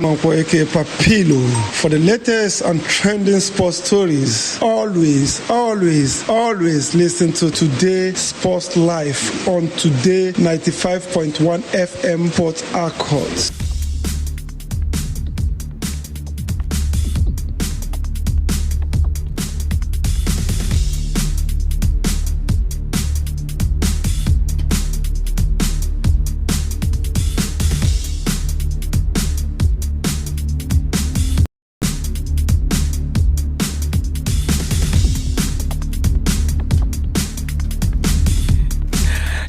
Manko aka Papilo for the latest and trending sports stories. Always listen to Today Sports Live on Today 95.1 FM Port Harcourt.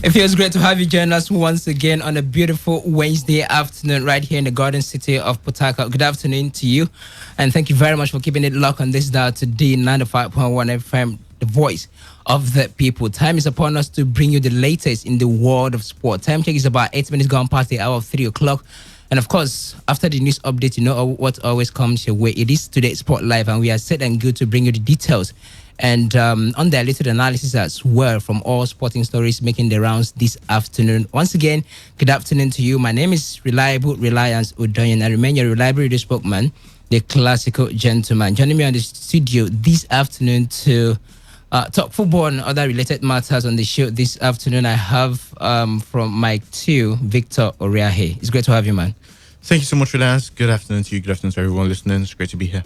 It feels great to have you join us once again on a beautiful Wednesday afternoon right here in the Garden City of Port Harcourt. Good afternoon to you, and thank you very much for keeping it locked on this dial today, 95.1 FM, the voice of the people. Time is upon us to bring you the latest in the world of sport. Time check is about 8 minutes gone past the hour of 3 o'clock. And of course, after the news update, you know what always comes your way. It is Today Sport Live, and we are set and good to bring you the details and undiluted analysis as well from all sporting stories making the rounds this afternoon. Once again, good afternoon to you. My name is Reliable Reliance Udoyen. I remain your reliable radio spokesman, the classical gentleman. Joining me on the studio this afternoon to talk football and other related matters on the show this afternoon, I have from Mike 2, Victor Oriahe. It's great to have you, man. Thank you so much, Reliance. Good afternoon to you. Good afternoon to everyone listening. It's great to be here.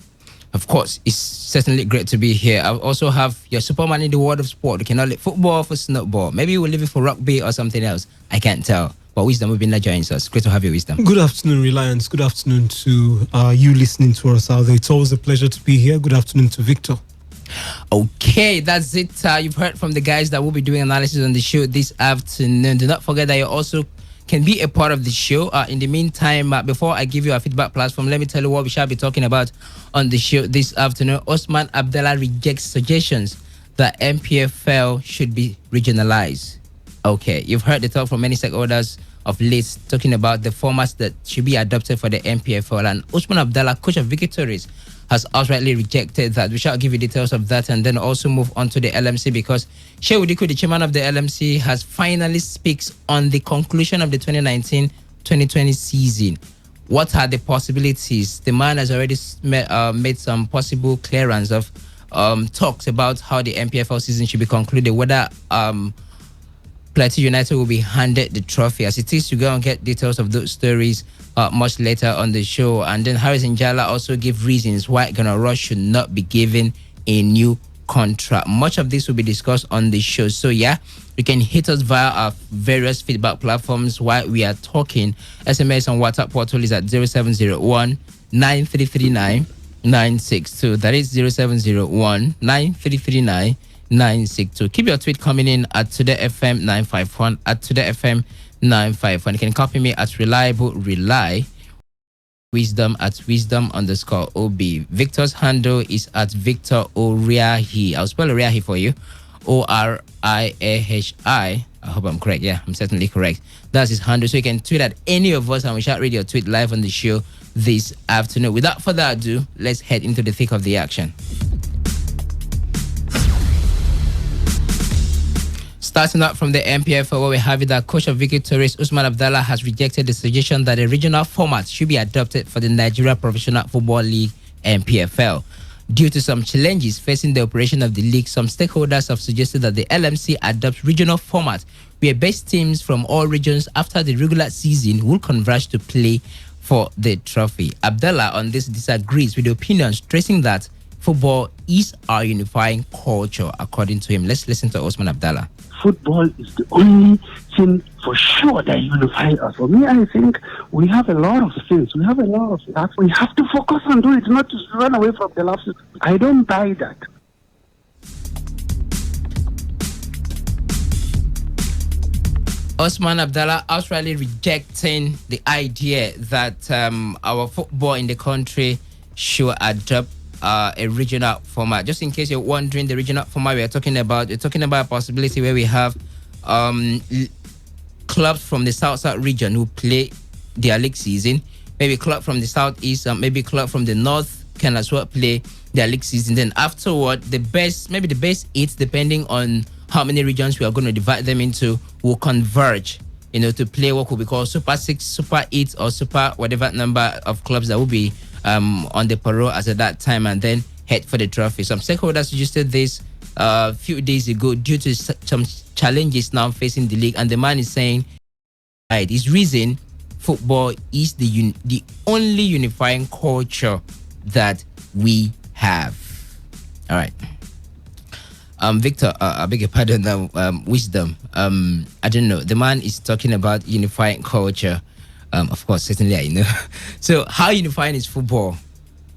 Of course, it's certainly great to be here. I also have your Superman in the world of sport. You cannot leave football for snowball. Maybe we'll leave it for rugby or something else. I can't tell. But Wisdom Ubina joins us. Great to have you, Wisdom. Good afternoon, Reliance. Good afternoon to you listening to us out there. It's always a pleasure to be here. Good afternoon to Victor. Okay, that's it. You've heard from the guys that will be doing analysis on the show this afternoon. Do not forget that you also can be a part of the show. In the meantime, before I give you a feedback platform, let me tell you what we shall be talking about on the show this afternoon. Osman Abdallah rejects suggestions that MPFL should be regionalized. Okay, you've heard the talk from many stakeholders of late talking about the formats that should be adopted for the MPFL, and Osman Abdallah, coach of Victories, has outrightly rejected that. We shall give you details of that and then also move on to the LMC, because Shehu Diku, the chairman of the LMC, has finally speaks on the conclusion of the 2019-2020 season. What are the possibilities? The man has already made some possible clearance of talks about how the MPFL season should be concluded, whether Plateau United will be handed the trophy. As it is, you go and get details of those stories much later on the show. And then Harris Njala also gave reasons why Ghana Rush should not be given a new contract. Much of this will be discussed on the show. So yeah, you can hit us via our various feedback platforms while we are talking. SMS on WhatsApp portal is at 0701 9339 962. That is 0701 9339 962. Keep your tweet coming in at Today FM 951 at Today FM 951. You can copy me at Reliable Rely, Wisdom at Wisdom_OB. Victor's handle is at Victor Oriahi. I'll spell Oriahi for you. Oriahi. I hope I'm correct. Yeah, I'm certainly correct. That's his handle. So you can tweet at any of us and we shall read your tweet live on the show this afternoon. Without further ado, let's head into the thick of the action. Starting out from the MPFL, where we have it that coach of Victories, Usman Abdallah, has rejected the suggestion that a regional format should be adopted for the Nigeria Professional Football League, MPFL. Due to some challenges facing the operation of the league, some stakeholders have suggested that the LMC adopt regional format where best teams from all regions after the regular season will converge to play for the trophy. Abdallah on this disagrees with the opinion, stressing that football is our unifying culture, according to him. Let's listen to Osman Abdallah. Football is the only thing for sure that unifies us. For me, I think we have a lot of things. We have a lot of that. We have to focus on doing it, not to run away from the laughs. I don't buy that. Osman Abdallah outrightly rejecting the idea that our football in the country should adopt a regional format. Just in case you're wondering, the regional format we're talking about a possibility where we have clubs from the South region who play their league season. Maybe club from the Southeast, maybe club from the North can as well play their league season. Then afterward, the best 8, depending on how many regions we are going to divide them into, will converge to play what could be called Super 6, Super 8, or Super whatever number of clubs that will be on the parole as at that time, and then head for the trophy. Some stakeholders suggested this a few days ago due to some challenges now facing the league, and the man is saying, right, his reason, football is the only unifying culture that we have. All right. Victor, I beg your pardon, wisdom. I don't know. The man is talking about unifying culture. Of course, certainly I know. So, how unifying is football?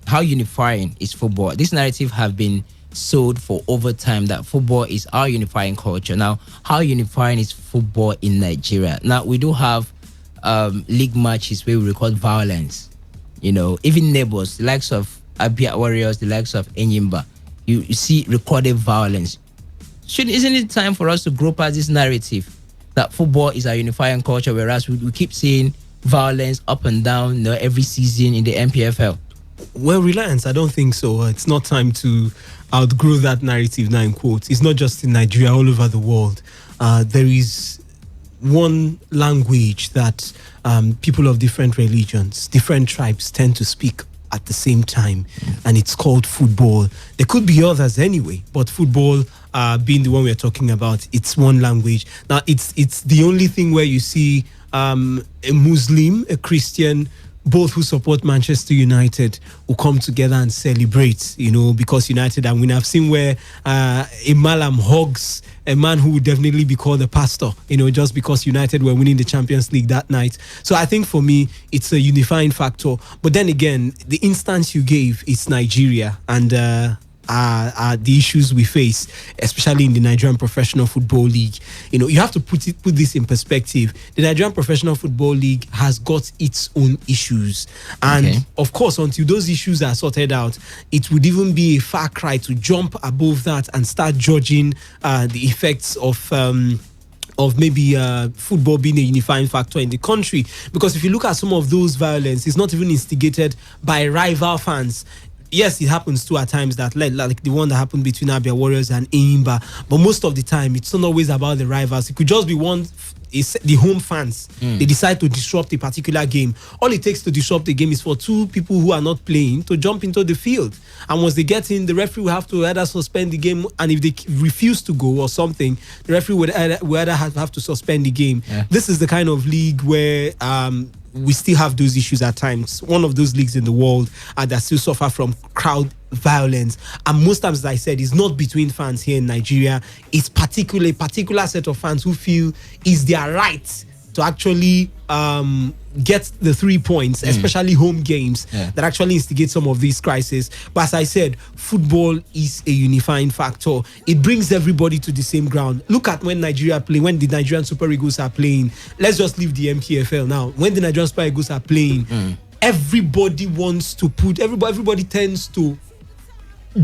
How unifying is football? This narrative have been sold for over time that football is our unifying culture. Now, how unifying is football in Nigeria? Now, we do have league matches where we record violence. Even neighbors, the likes of Abia Warriors, the likes of Enyimba, you see recorded violence. Isn't it time for us to grow past this narrative that football is our unifying culture, whereas we keep seeing violence up and down every season in the MPFL? Well, Reliance, I don't think so. It's not time to outgrow that narrative now, in quotes. It's not just in Nigeria, all over the world. There is one language that people of different religions, different tribes tend to speak at the same time, and it's called football. There could be others anyway, but football being the one we're talking about, it's one language. Now, it's the only thing where you see a Muslim, a Christian, both who support Manchester United will come together and celebrate, because United are winning. I've seen where a Malam hugs a man who would definitely be called a pastor, just because United were winning the Champions League that night. So I think for me, it's a unifying factor. But then again, the instance you gave is Nigeria, and the issues we face, especially in the Nigerian Professional Football League. You have to put this in perspective. The Nigerian Professional Football League has got its own issues, and of course, until those issues are sorted out, it would even be a far cry to jump above that and start judging the effects of maybe football being a unifying factor in the country. Because if you look at some of those violence, it's not even instigated by rival fans. Yes, it happens too at times, that like the one that happened between Abia Warriors and Enyimba, but most of the time it's not always about the rivals. It could just be the home fans. They decide to disrupt a particular game. All it takes to disrupt the game is for two people who are not playing to jump into the field, and once they get in, the referee will have to either suspend the game, and if they refuse to go or something, the referee would either have to suspend the game. This is the kind of league where we still have those issues at times. One of those leagues in the world that still suffer from crowd violence, and most times, as I said, it's not between fans here in Nigeria. It's a particular set of fans who feel it's their right to actually get the 3 points, especially home games, that actually instigate some of these crises. But as I said, football is a unifying factor. It brings everybody to the same ground. Look at when Nigeria play, when the Nigerian Super Eagles are playing. Let's just leave the MPFL now. When the Nigerian Super Eagles are playing, everybody wants to everybody tends to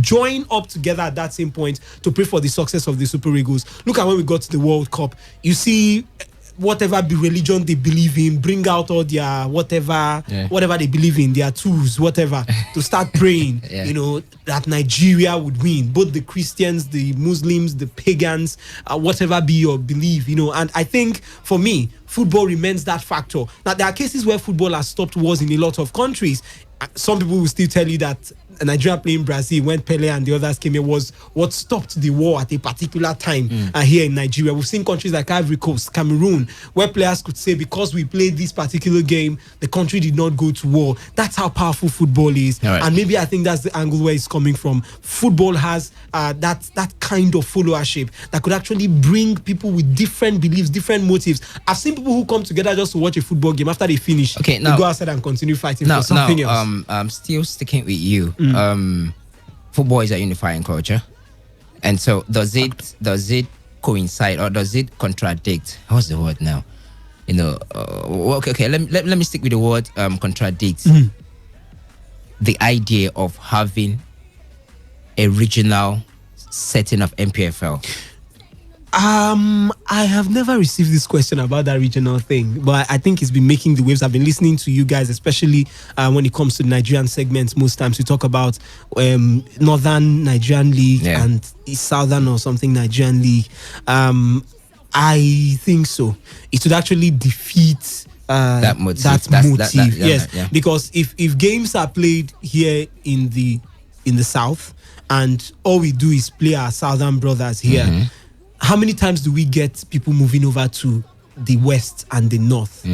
join up together at that same point to pray for the success of the Super Eagles. Look at when we got to the World Cup. You see, whatever religion they believe in, bring out all their whatever they believe in, their tools, whatever, to start praying, that Nigeria would win. Both the Christians, the Muslims, the pagans, whatever be your belief, And I think, for me, football remains that factor. Now, there are cases where football has stopped wars in a lot of countries. Some people will still tell you that Nigeria playing Brazil when Pele and the others came here was what stopped the war at a particular time here in Nigeria. We've seen countries like Ivory Coast, Cameroon, where players could say, because we played this particular game, the country did not go to war. That's how powerful football is. Right. And maybe I think that's the angle where it's coming from. Football has that kind of followership that could actually bring people with different beliefs, different motives. I've seen people who come together just to watch a football game. After they finish, they go outside and continue fighting for something else. I'm still sticking with you. Football is a unifying culture, and so does it coincide or does it contradict? What's the word now? Okay. Let me stick with the word contradict. The idea of having a regional setting of MPFL. I have never received this question about that regional thing, but I think it's been making the waves. I've been listening to you guys, especially when it comes to Nigerian segments. Most times we talk about Northern Nigerian League and Southern or something Nigerian League. I think so. It would actually defeat that motive. Yes, because if games are played here in the south, and all we do is play our southern brothers here, how many times do we get people moving over to the west and the north?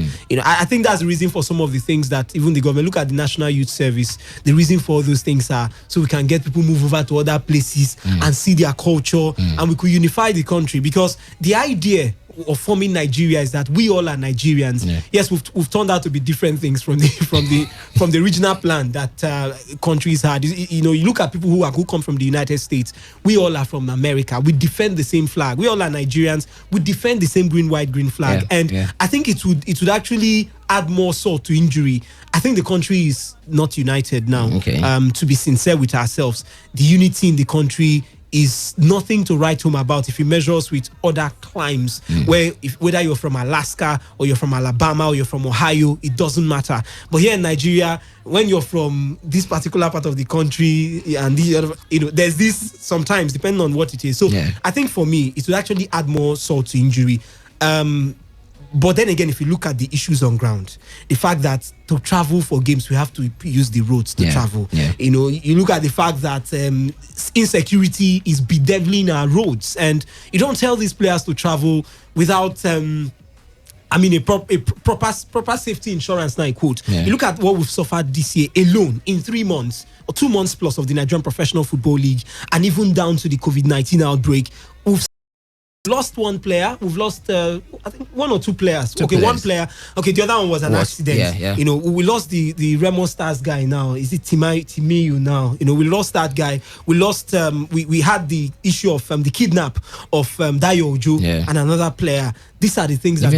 I think that's the reason for some of the things that even the government look at the National Youth Service. The reason for all those things are so we can get people move over to other places and see their culture, and we could unify the country. Because the idea of forming Nigeria is that we all are Nigerians. Yes, we've turned out to be different things from the original plan that countries had. You look at people who come from the United States. We all are from America. We defend the same flag. We all are Nigerians. We defend the same green, white, green flag. I think it would actually add more salt to injury. I think the country is not united now. To be sincere with ourselves, the unity in the country is nothing to write home about if you measure us with other climes, where whether you're from Alaska or you're from Alabama or you're from Ohio, it doesn't matter. But here in Nigeria, when you're from this particular part of the country and there's this sometimes depending on what it is. So I think for me, it would actually add more salt to injury. But then again, if you look at the issues on ground, the fact that to travel for games, we have to use the roads to travel. You look at the fact that insecurity is bedeviling our roads, and you don't tell these players to travel without a proper safety insurance. Now, quote. You look at what we've suffered this year alone in 3 months or 2 months plus of the Nigerian Professional Football League, and even down to the COVID-19 outbreak. We've lost one player. We've lost, I think, 1 or 2 players. One player. Okay, the other one was an accident. We lost the Remo Stars guy now. Is it Timiyu now? We lost that guy. We lost. We had the issue of the kidnap of Dayo Ojo and another player. These are the things that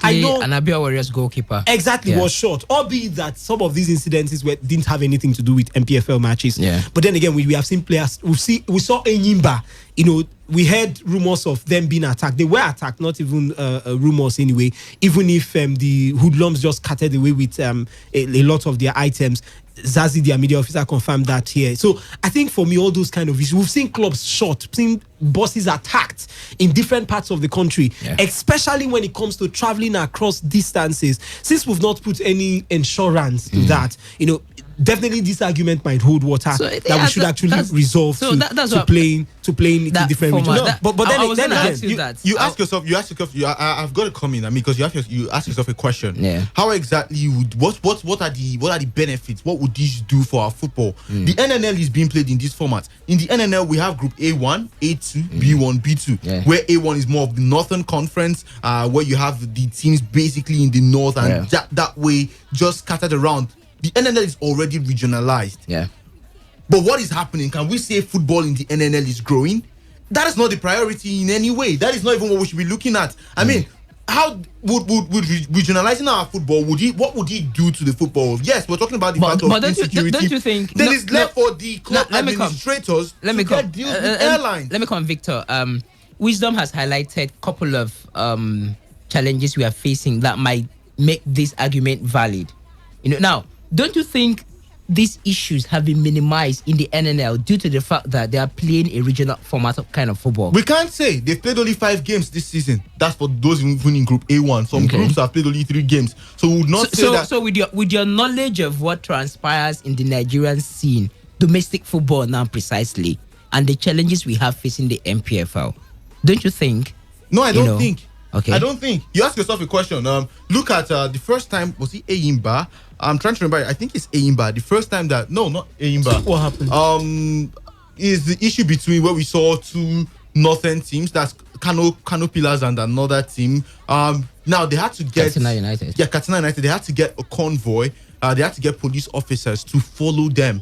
I know. An Abia Warriors goalkeeper was shot, albeit that some of these incidents didn't have anything to do with MPFL matches. But then again, we have seen players. We saw Enyimba. We heard rumors of them being attacked. They were attacked, not even rumors anyway. Even if the hoodlums just carted away with a lot of their items. Zazie, their media officer, confirmed that here. So I think for me, all those kind of issues, we've seen clubs shot, seen buses attacked in different parts of the country, especially when it comes to traveling across distances. Since we've not put any insurance to that, definitely this argument might hold water, that we should actually resolve to playing in different regions. But then again, you ask yourself, I've got to come in, because you ask yourself a question. How exactly what are the benefits? What would this do for our football? The NNL is being played in this format. In the NNL, we have Group A1, A2, B1, B2, where A1 is more of the Northern Conference, where you have the teams basically in the north, and that way just scattered around. The NNL is already regionalized. But what is happening? Can we say football in the NNL is growing? That is not the priority in any way. That is not even what we should be looking at. I mean, how would regionalizing our football, what would it do to the football? Yes, we're talking about the fact of insecurity. Don't you think? Then it's left for the club administrators to get deals with airlines. Let me come, Victor. Wisdom has highlighted a couple of challenges we are facing that might make this argument valid. Now, don't you think these issues have been minimized in the NNL due to the fact that they are playing a regional format of kind of football? We can't say. They've played only 5 games this season. That's for those even in Group A1. Some groups have played only 3 games. So we would not say that. So with your knowledge of what transpires in the Nigerian scene, domestic football now precisely, and the challenges we have facing the MPFL, don't you think? No, I don't think. Okay. I don't think. You ask yourself a question. Look at the first time, was it Enyimba? I'm trying to remember. I think it's Enyimba. The first time that not Enyimba. What happened? Is the issue between where we saw 2 northern teams, that's Kano Pillars and another team. Now they had to get Katsina United. Yeah, Katsina United. They had to get a convoy. They had to get police officers to follow them.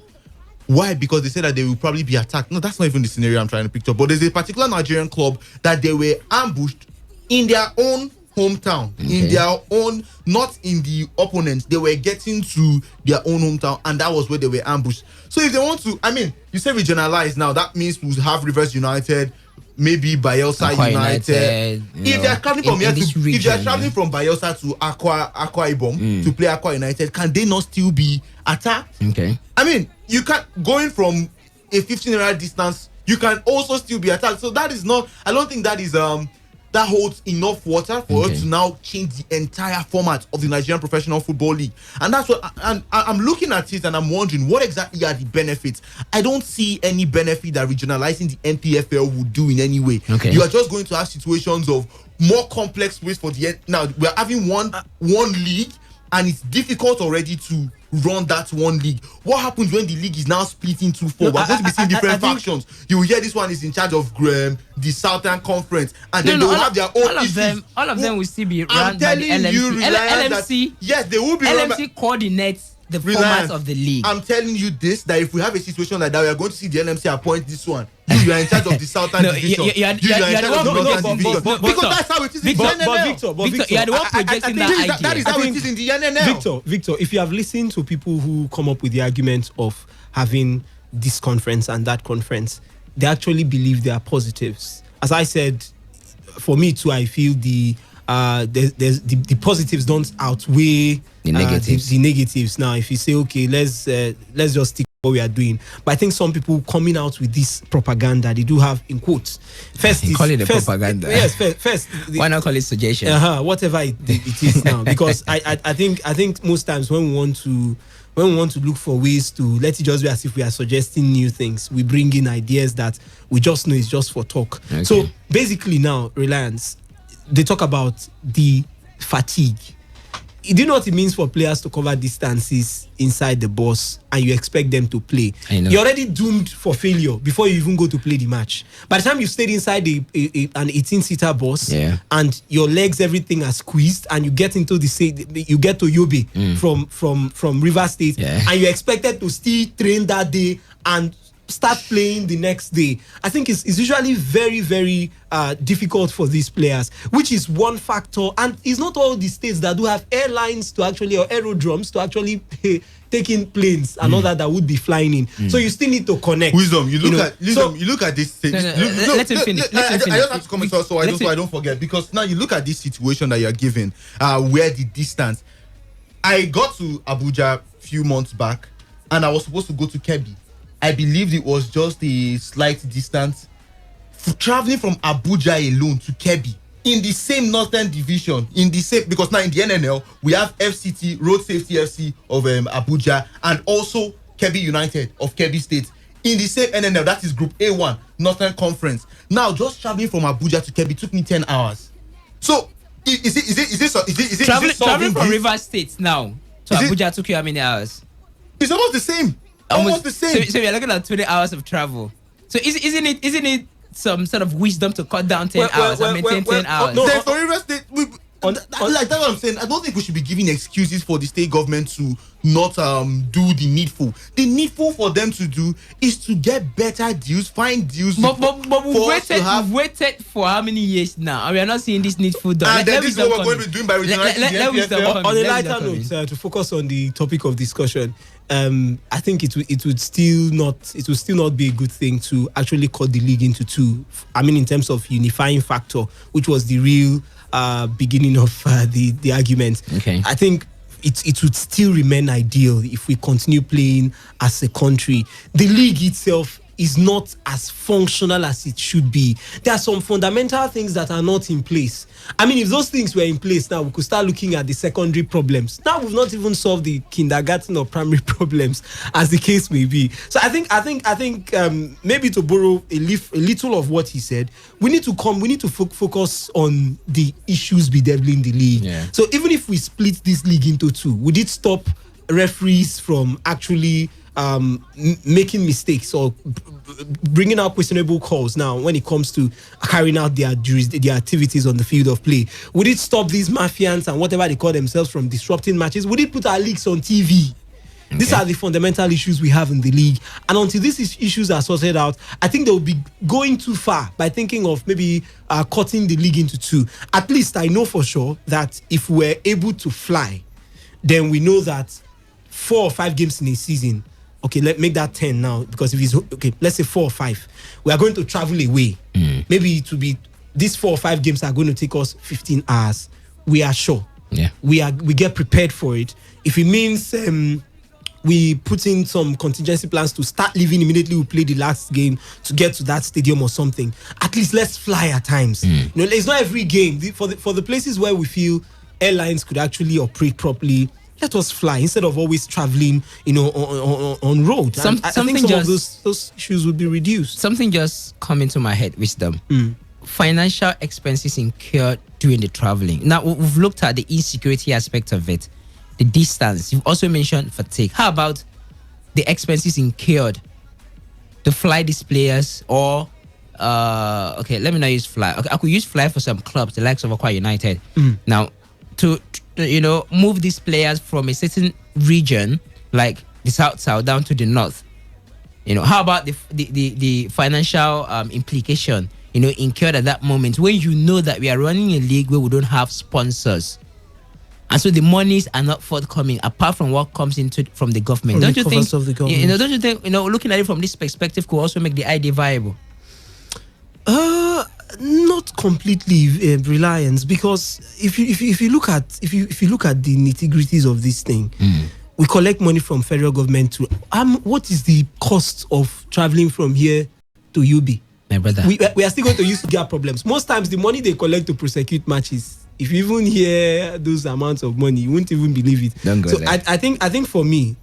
Why? Because they said that they will probably be attacked. No, that's not even the scenario I'm trying to picture. But there's a particular Nigerian club that they were ambushed in their own hometown, in their own, not in the opponents. They were getting to their own hometown, and that was where they were ambushed. So if they want to, you say regionalize now, that means we have Rivers United, maybe Bayelsa United. If they are traveling from here if they are traveling from Bayelsa to Akwa Ibom to play Akwa United, can they not still be attacked? You can't, going from a 15-yard distance, you can also still be attacked. So that is not, I don't think that is that holds enough water for us to now change the entire format of the Nigerian Professional Football League. And that's what I'm looking at it, and I'm wondering what exactly are the benefits. I don't see any benefit that regionalizing the NPFL would do in any way. You are just going to have situations of more complex ways for the now we're having one league, and it's difficult already to run that one league. What happens when the league is now split into four? We're going to be seeing different factions. You will hear this one is in charge of the Southern Conference, and then they will have their own issues. All of them will still be run by the LMC. LMC, yes, they will be. LMC coordinates the format of the league. I'm telling you this, that if we have a situation like that, we are going to see the LMC appoint this one. You are in charge of the Southern Division. You are in charge of the Northern Division. Because that's how it is in the NNL. Victor, you are the one projecting that idea. That is how it is in the NNL. Victor, if you have listened to people who come up with the argument of having this conference and that conference, they actually believe there are positives. As I said, for me too, I feel the positives don't outweigh the negatives. Now, if you say, okay, let's just stick what we are doing, but I think some people coming out with this propaganda, they do have in quotes. Call it propaganda. Yes, first. Why not call it suggestion? Whatever it is now, because I think most times when we want to look for ways to let it just be as if we are suggesting new things, we bring in ideas that we just know is just for talk. So basically now, Reliance, they talk about the fatigue. Do you know what it means for players to cover distances inside the box and you expect them to play? You're already doomed for failure before you even go to play the match. By the time you stayed inside an 18-seater bus and your legs, everything are squeezed, and you get into you get to Yobe from River State, and you're expected to still train that day and start playing the next day. I think it's usually very, very difficult for these players, which is one factor. And it's not all the states that do have airlines to actually, or aerodromes to actually take in planes and all that would be flying in. So you still need to connect. Wisdom, you look at this. Let him finish. I just have to comment so I don't forget, because now you look at this situation that you're given, where the distance. I got to Abuja a few months back, and I was supposed to go to Kebbi. I believed it was just a slight distance. Traveling from Abuja alone to Kebbi in the same Northern Division, because now in the NNL we have FCT, Road Safety FC of Abuja, and also Kebbi United of Kebbi State in the same NNL. That is Group A1, Northern Conference. Now just traveling from Abuja to Kebbi took me 10 hours. So is it traveling from River State now to Abuja took you how many hours? It's almost the same. Almost the same. So we are looking at 20 hours of travel. So isn't it some sort of wisdom to cut down 10 hours and maintain 10 hours? No, for River State, that's what I'm saying. I don't think we should be giving excuses for the state government to not do the needful. The needful for them to do is to get better deals, find deals. But we've waited for how many years now, and we are not seeing this needful done. And this is what we're going to be doing by regionalizing. On a lighter note, to focus on the topic of discussion, I think it would still not be a good thing to actually cut the league into two. I mean, in terms of unifying factor, which was the real beginning of the argument. I think it would still remain ideal if we continue playing as a country. The league itself is not as functional as it should be. There are some fundamental things that are not in place. I mean, if those things were in place now, we could start looking at the secondary problems. Now we've not even solved the kindergarten or primary problems, as the case may be. So I think maybe to borrow a little of what he said, we need to focus on the issues bedeviling the league. So even if we split this league into two, would it stop referees from actually making mistakes or bringing out questionable calls now when it comes to carrying out their activities on the field of play? Would it stop these mafians and whatever they call themselves from disrupting matches? Would it put our leagues on TV? These are the fundamental issues we have in the league, and until these issues are sorted out, I think they will be going too far by thinking of maybe cutting the league into two. At least I know for sure that if we're able to fly, then we know that 4 or 5 games in a season, okay, let's make that 10 now, because if it's okay, let's say 4 or 5, we are going to travel away. Maybe it will be these 4 or 5 games are going to take us 15 hours. We are sure. We get prepared for it. If it means we put in some contingency plans to start leaving immediately we play the last game to get to that stadium or something. At least let's fly at times. It's not every game. For the places where we feel airlines could actually operate properly, let us fly instead of always traveling, on road. I think some of those issues would be reduced. Something just come into my head, wisdom. Financial expenses incurred during the traveling. Now, we've looked at the insecurity aspect of it, the distance. You've also mentioned fatigue. How about the expenses incurred to fly these players or, okay, let me not use fly. Okay, I could use fly for some clubs, the likes of Aqua United. Now, to move these players from a certain region like the south down to the north. How about the financial implication incurred at that moment when that we are running a league where we don't have sponsors, and so the monies are not forthcoming apart from what comes from the government. Don't you think? Don't you think looking at it from this perspective could also make the idea viable? Not completely, Reliance, because if you look at the nitty-gritties of this thing, we collect money from federal government to what is the cost of traveling from here to UB? My brother, we are still going to use their problems. Most times the money they collect to prosecute matches, if you even hear those amounts of money, you won't even believe it. Don't go there. I think for me,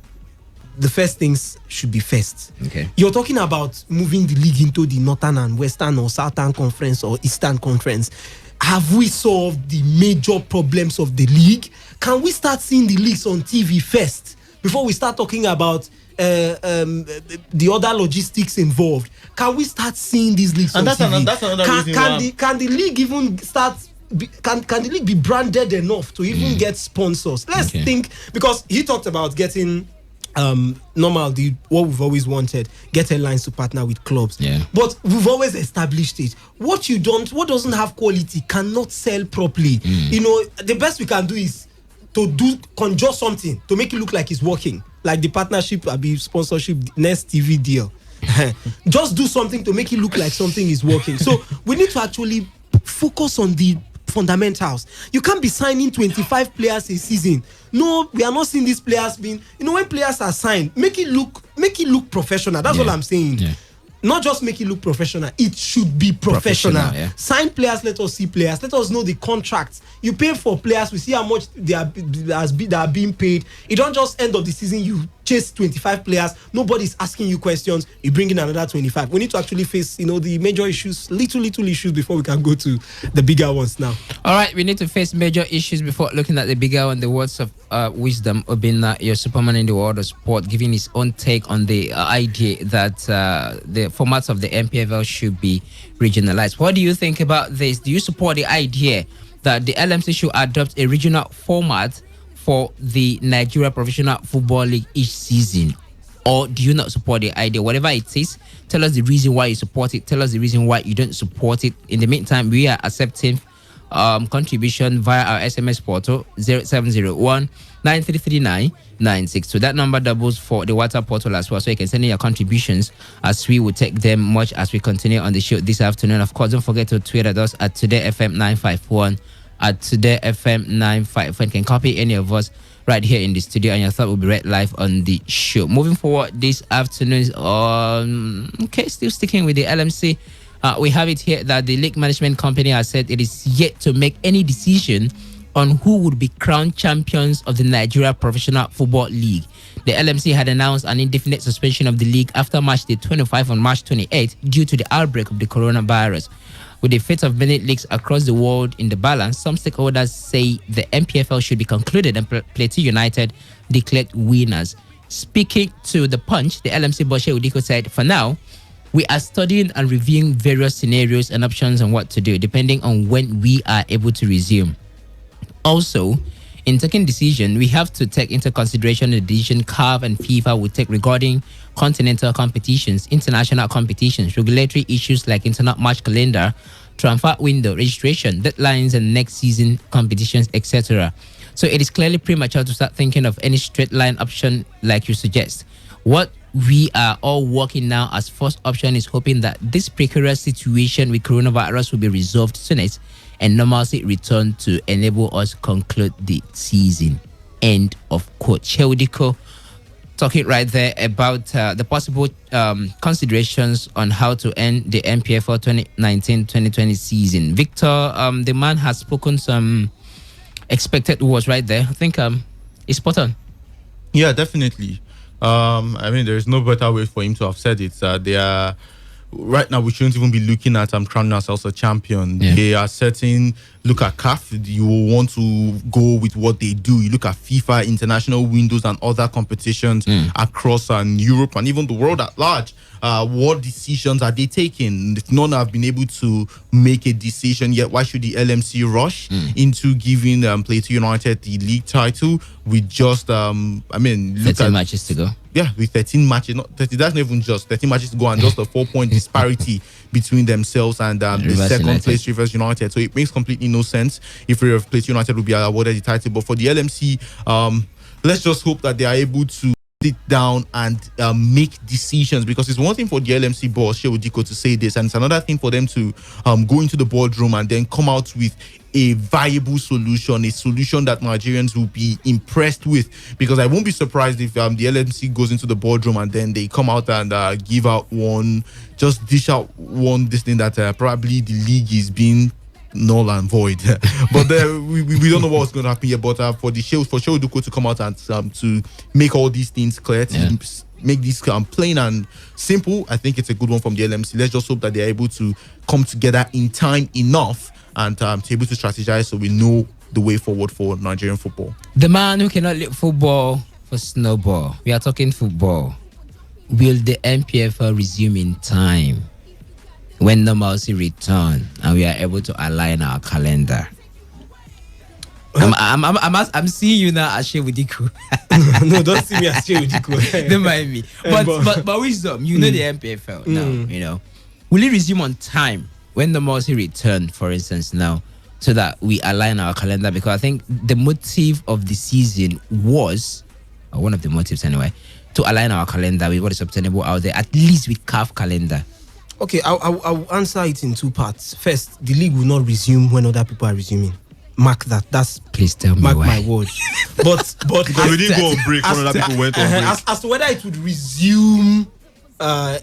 the first things should be first. Okay. You're talking about moving the league into the Northern and Western or Southern Conference or Eastern Conference. Have we solved the major problems of the league? Can we start seeing the leagues on TV first before we start talking about the other logistics involved? Can we start seeing these leagues on TV? That's another reason. Can the league even start? Can the league be branded enough to even get sponsors? Let's think, because he talked about getting what we've always wanted, get airlines to partner with clubs. But we've always established it. What doesn't have quality cannot sell properly. The best we can do is to conjure something to make it look like it's working, like the partnership, sponsorship, next TV deal. Just do something to make it look like something is working. So we need to actually focus on the fundamentals. You can't be signing 25 players a season. No, we are not seeing these players being, when players are signed, make it look professional. That's all I'm saying. Not just make it look professional, it should be professional. Sign players, let us see players, let us know the contracts. You pay for players, we see how much they are being paid. It don't just end of the season, you chase 25 players, nobody's asking you questions, you bring in another 25. We need to actually face, the major issues, little issues before we can go to the bigger ones now. All right, we need to face major issues before looking at the bigger one. The words of wisdom, Obinna, your Superman in the world of sport, giving his own take on the idea that the formats of the MPFL should be regionalized. What do you think about this? Do you support the idea that the LMC should adopt a regional format for the Nigeria Professional Football League each season? Or do you not support the idea? Whatever it is, tell us the reason why you support it. Tell us the reason why you don't support it. In the meantime, we are accepting contribution via our SMS portal 0701 933996. So that number doubles for the WhatsApp portal as well. So you can send in your contributions as we will take them much as we continue on the show this afternoon. Of course, don't forget to tweet at us at TodayFM951 at TodayFM951. You can copy any of us right here in the studio and your thought will be read live on the show. Moving forward this afternoon, still sticking with the LMC. We have it here that the league management company has said it is yet to make any decision on who would be crowned champions of the Nigeria Professional Football League. The LMC had announced an indefinite suspension of the league after match day 25 on March 28 due to the outbreak of the coronavirus. With the fate of many leagues across the world in the balance, some stakeholders say the MPFL should be concluded and Plateau United declared winners. Speaking to The Punch, the LMC boss Udiko said, for now, we are studying and reviewing various scenarios and options on what to do, depending on when we are able to resume. Also, in taking decision, we have to take into consideration the decision CAF and FIFA will take regarding continental competitions, international competitions, regulatory issues like internal match calendar, transfer window, registration, deadlines, and next season competitions, etc. So it is clearly premature to start thinking of any straight line option like you suggest. What we are all working now as first option is hoping that this precarious situation with coronavirus will be resolved soonest and normalcy return to enable us conclude the season. End of quote. Cheudiko, talking right there about the possible considerations on how to end the MPFL 2019-2020 season. Victor, the man has spoken some expected words right there. I think it's spot on. Yeah, definitely. I mean, there's no better way for him to have said it. They are right now. We shouldn't even be looking at crowning ourselves a champion. Yeah. They are setting. Look at CAF. You will want to go with what they do. You look at FIFA, international windows, and other competitions across Europe and even the world at large. What decisions are they taking? If none have been able to make a decision yet, why should the LMC rush into giving Plateau United the league title with just, I mean, 13 matches to go? Yeah, with 13 matches, not 30, that's not even just 13 matches to go, and just a 4-point disparity between themselves and the second place Rivers United. So it makes completely no sense if Plateau United will be awarded the title. But for the LMC, let's just hope that they are able to sit down and make decisions, because it's one thing for the LMC boss Shehu Diko to say this, and it's another thing for them to go into the boardroom and then come out with a viable solution, a solution that Nigerians will be impressed with. Because I won't be surprised if the LMC goes into the boardroom and then they come out and dish out one this thing that probably the league is being null and void. But we don't know what's going to happen here. But for Shehu Diko to come out and to make all these things clear, to make this plain and simple, I think it's a good one from the LMC. Let's just hope that they're able to come together in time enough and to able to strategize so we know the way forward for Nigerian football. The man who cannot leave football for snowball. We are talking football. Will the MPFL resume in time when normalcy return and we are able to align our calendar? I'm seeing you now as Shehu Diko. No, don't see me as Shehu Diko. Don't mind me. But wisdom, you know the MPFL now, you know. Will it resume on time when normalcy return, for instance, now, so that we align our calendar? Because I think the motive of the season was, or one of the motives anyway, to align our calendar with what is obtainable out there, at least with CAF calendar. Okay, I'll answer it in two parts. First, the league will not resume when other people are resuming. Mark that. Please tell me mark why. My word. But because we didn't go on break when other people went on break. As to whether it would resume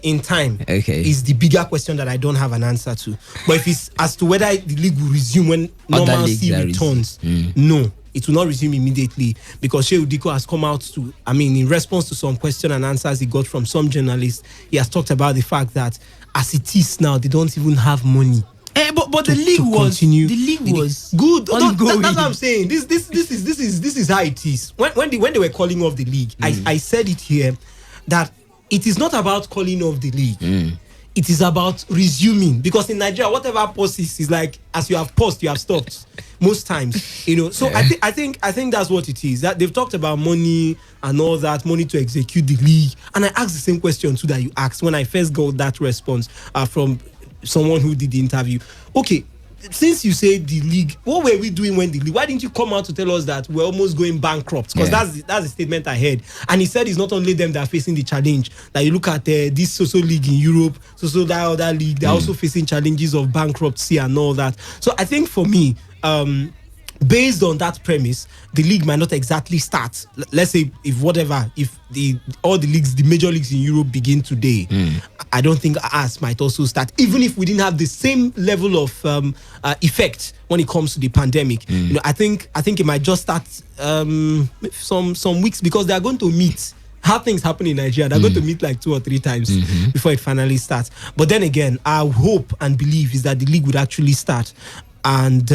in time, is the bigger question that I don't have an answer to. But if it's as to whether the league will resume when normalcy returns, no, it will not resume immediately, because Shehu Diko has come out to, in response to some question and answers he got from some journalists, he has talked about the fact that as it is now, they don't even have money. But the league was continue. The league was good. That's what I'm saying. This is how it is. When they were calling off the league, I said it here that it is not about calling off the league. It is about resuming, because in Nigeria, whatever pauses is like, as you have paused, you have stopped most times. You know, so I think that's what it is. That they've talked about money and all that, money to execute the league. And I asked the same question too that you asked when I first got that response from someone who did the interview. Okay, since you say the league, what were we doing when the league? Why didn't you come out to tell us that we're almost going bankrupt? Because that's the statement I heard. And he said it's not only them that are facing the challenge. That you look at this social league in Europe, that other league, they're also facing challenges of bankruptcy and all that. So I think for me, based on that premise, the league might not exactly start. Let's say if all the leagues, the major leagues in Europe begin today, I don't think ours might also start, even if we didn't have the same level of effect when it comes to the pandemic. You know, I think it might just start some weeks, because they are going to meet. How things happen in Nigeria, they're going to meet like 2 or 3 times before it finally starts. But then again, our hope and belief is that the league would actually start. And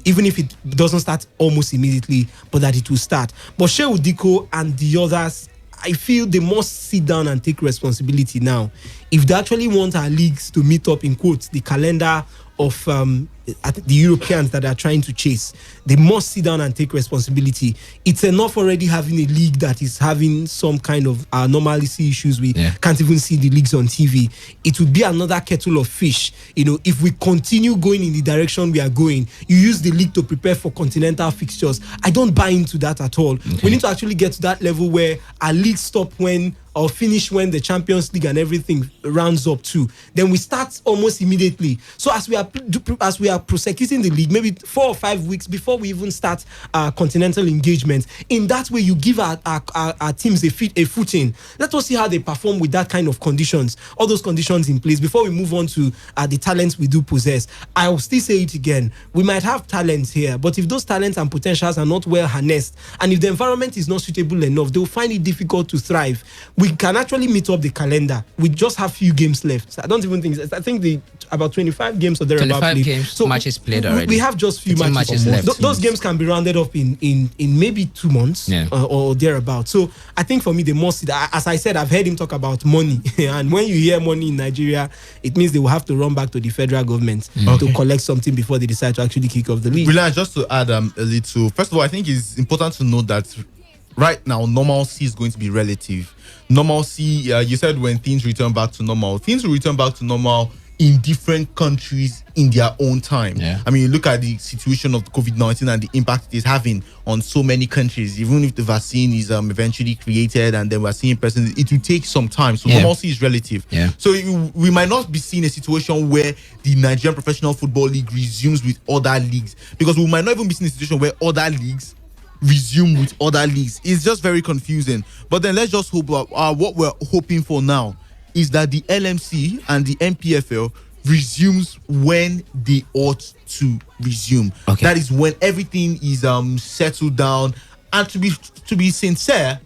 even if it doesn't start almost immediately, but that it will start. But Shehu Diko and the others, I feel they must sit down and take responsibility now. If they actually want our leagues to meet up, in quotes, the calendar of the Europeans that are trying to chase, they must sit down and take responsibility. It's enough already having a league that is having some kind of normalcy issues. We can't even see the leagues on TV. It would be another kettle of fish. You know, if we continue going in the direction we are going, you use the league to prepare for continental fixtures. I don't buy into that at all. We need to actually get to that level where our leagues stop when or finish when the Champions League and everything rounds up too. Then we start almost immediately. So as we are prosecuting the league, maybe 4 or 5 weeks before we even start our continental engagement. In that way, you give our teams a footing. Let us see how they perform with that kind of conditions, all those conditions in place before we move on to the talents we do possess. I will still say it again. We might have talents here, but if those talents and potentials are not well harnessed, and if the environment is not suitable enough, they will find it difficult to thrive. We can actually meet up the calendar. We just have few games left. So I don't even think. I think about 25 games or thereabout. 25 games. So matches played already. We have just few matches left. Those games can be rounded up in maybe 2 months or thereabout. So I think for me, the most, as I said, I've heard him talk about money, and when you hear money in Nigeria, it means they will have to run back to the federal government to collect something before they decide to actually kick off the league. Really, just to add a little. First of all, I think it's important to note that right now normalcy is going to be relative. Normalcy, you said when things return back to normal, things will return back to normal in different countries in their own time. I mean, you look at the situation of COVID-19 and the impact it is having on so many countries. Even if the vaccine is eventually created and then we're seeing persons, it will take some time. So normalcy is relative. So we might not be seeing a situation where the Nigerian Professional Football League resumes with other leagues, because we might not even be seeing a situation where other leagues resume with other leagues. It's just very confusing. But then let's just hope what we're hoping for now is that the LMC and the MPFL resumes when they ought to resume. That is when everything is settled down. And to be sincere,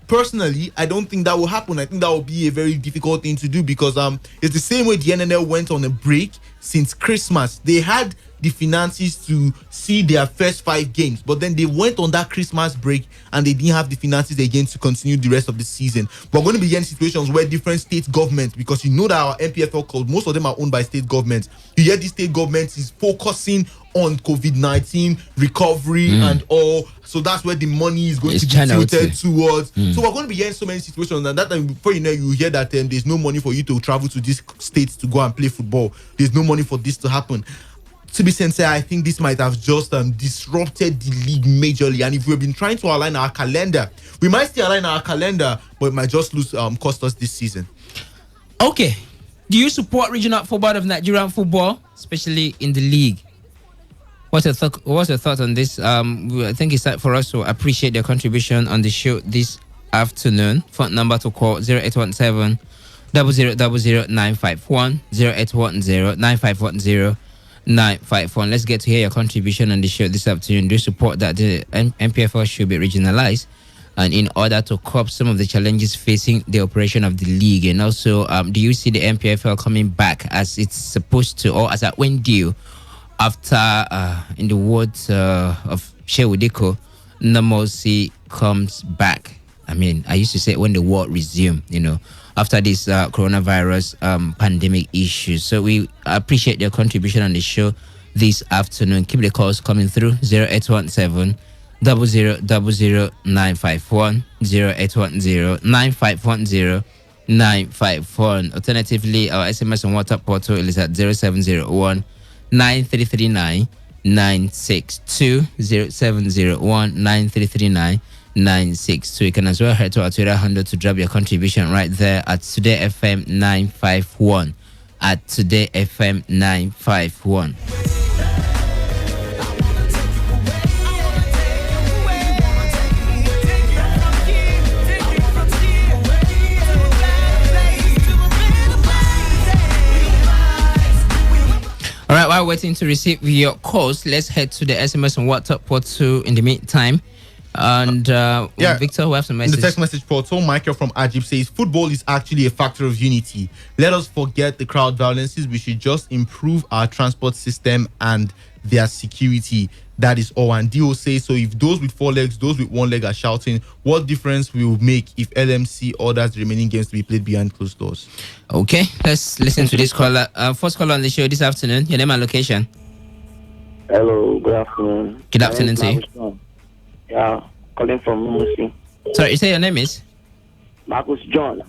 personally, I don't think that will happen. I think that will be a very difficult thing to do, because it's the same way the NNL went on a break since Christmas. They had the finances to see their first 5 games, but then they went on that Christmas break and they didn't have the finances again to continue the rest of the season. We're going to be in situations where different state governments, because you know that our MPFL clubs, most of them are owned by state governments. You hear the state government is focusing on COVID-19 recovery and all, so that's where the money is going to be tilted towards. So we're going to be hearing so many situations, and that time, before you know, you hear that there's no money for you to travel to this state to go and play football. There's no money for this to happen. To be sincere, I think this might have just disrupted the league majorly. And if we've been trying to align our calendar, we might still align our calendar, but it might just cost us this season. Okay. Do you support regional football of Nigerian football, especially in the league? What's your thought on this? I think it's time for us to appreciate your contribution on the show this afternoon. Phone number to call 0817 000951 0810 9510 951. Let's get to hear your contribution on the show this afternoon. Do you support that the MPFL should be regionalized, and in order to cope some of the challenges facing the operation of the league? And also, do you see the MPFL coming back as it's supposed to, or as at when due, after, in the words of Shehu Diko, normalcy comes back? I mean, I used to say when the world resume, after this coronavirus pandemic issue. So we appreciate your contribution on the show this afternoon. Keep the calls coming through. 0817 000951 0810 9510 951. Alternatively, our SMS and WhatsApp portal is at 0701 9339 962 0701 9339 962. You can as well head to our Twitter handle to drop your contribution right there at Today FM 951. At Today FM 951. All right, while waiting to receive your calls, let's head to the SMS and WhatsApp portal in the meantime. And Victor, we have some messages. In the text message portal, Michael from Ajib says, football is actually a factor of unity. Let us forget the crowd violences. We should just improve our transport system and their security. That is all. And Dio says, so if those with 4 legs, those with 1 leg are shouting, what difference will make if LMC orders the remaining games to be played behind closed doors? Okay, let's listen to this caller. First caller on the show this afternoon. Your name and location. Hello, good afternoon. Good afternoon to you. Yeah, calling from Musi. Sorry, you say your name is? Marcus John.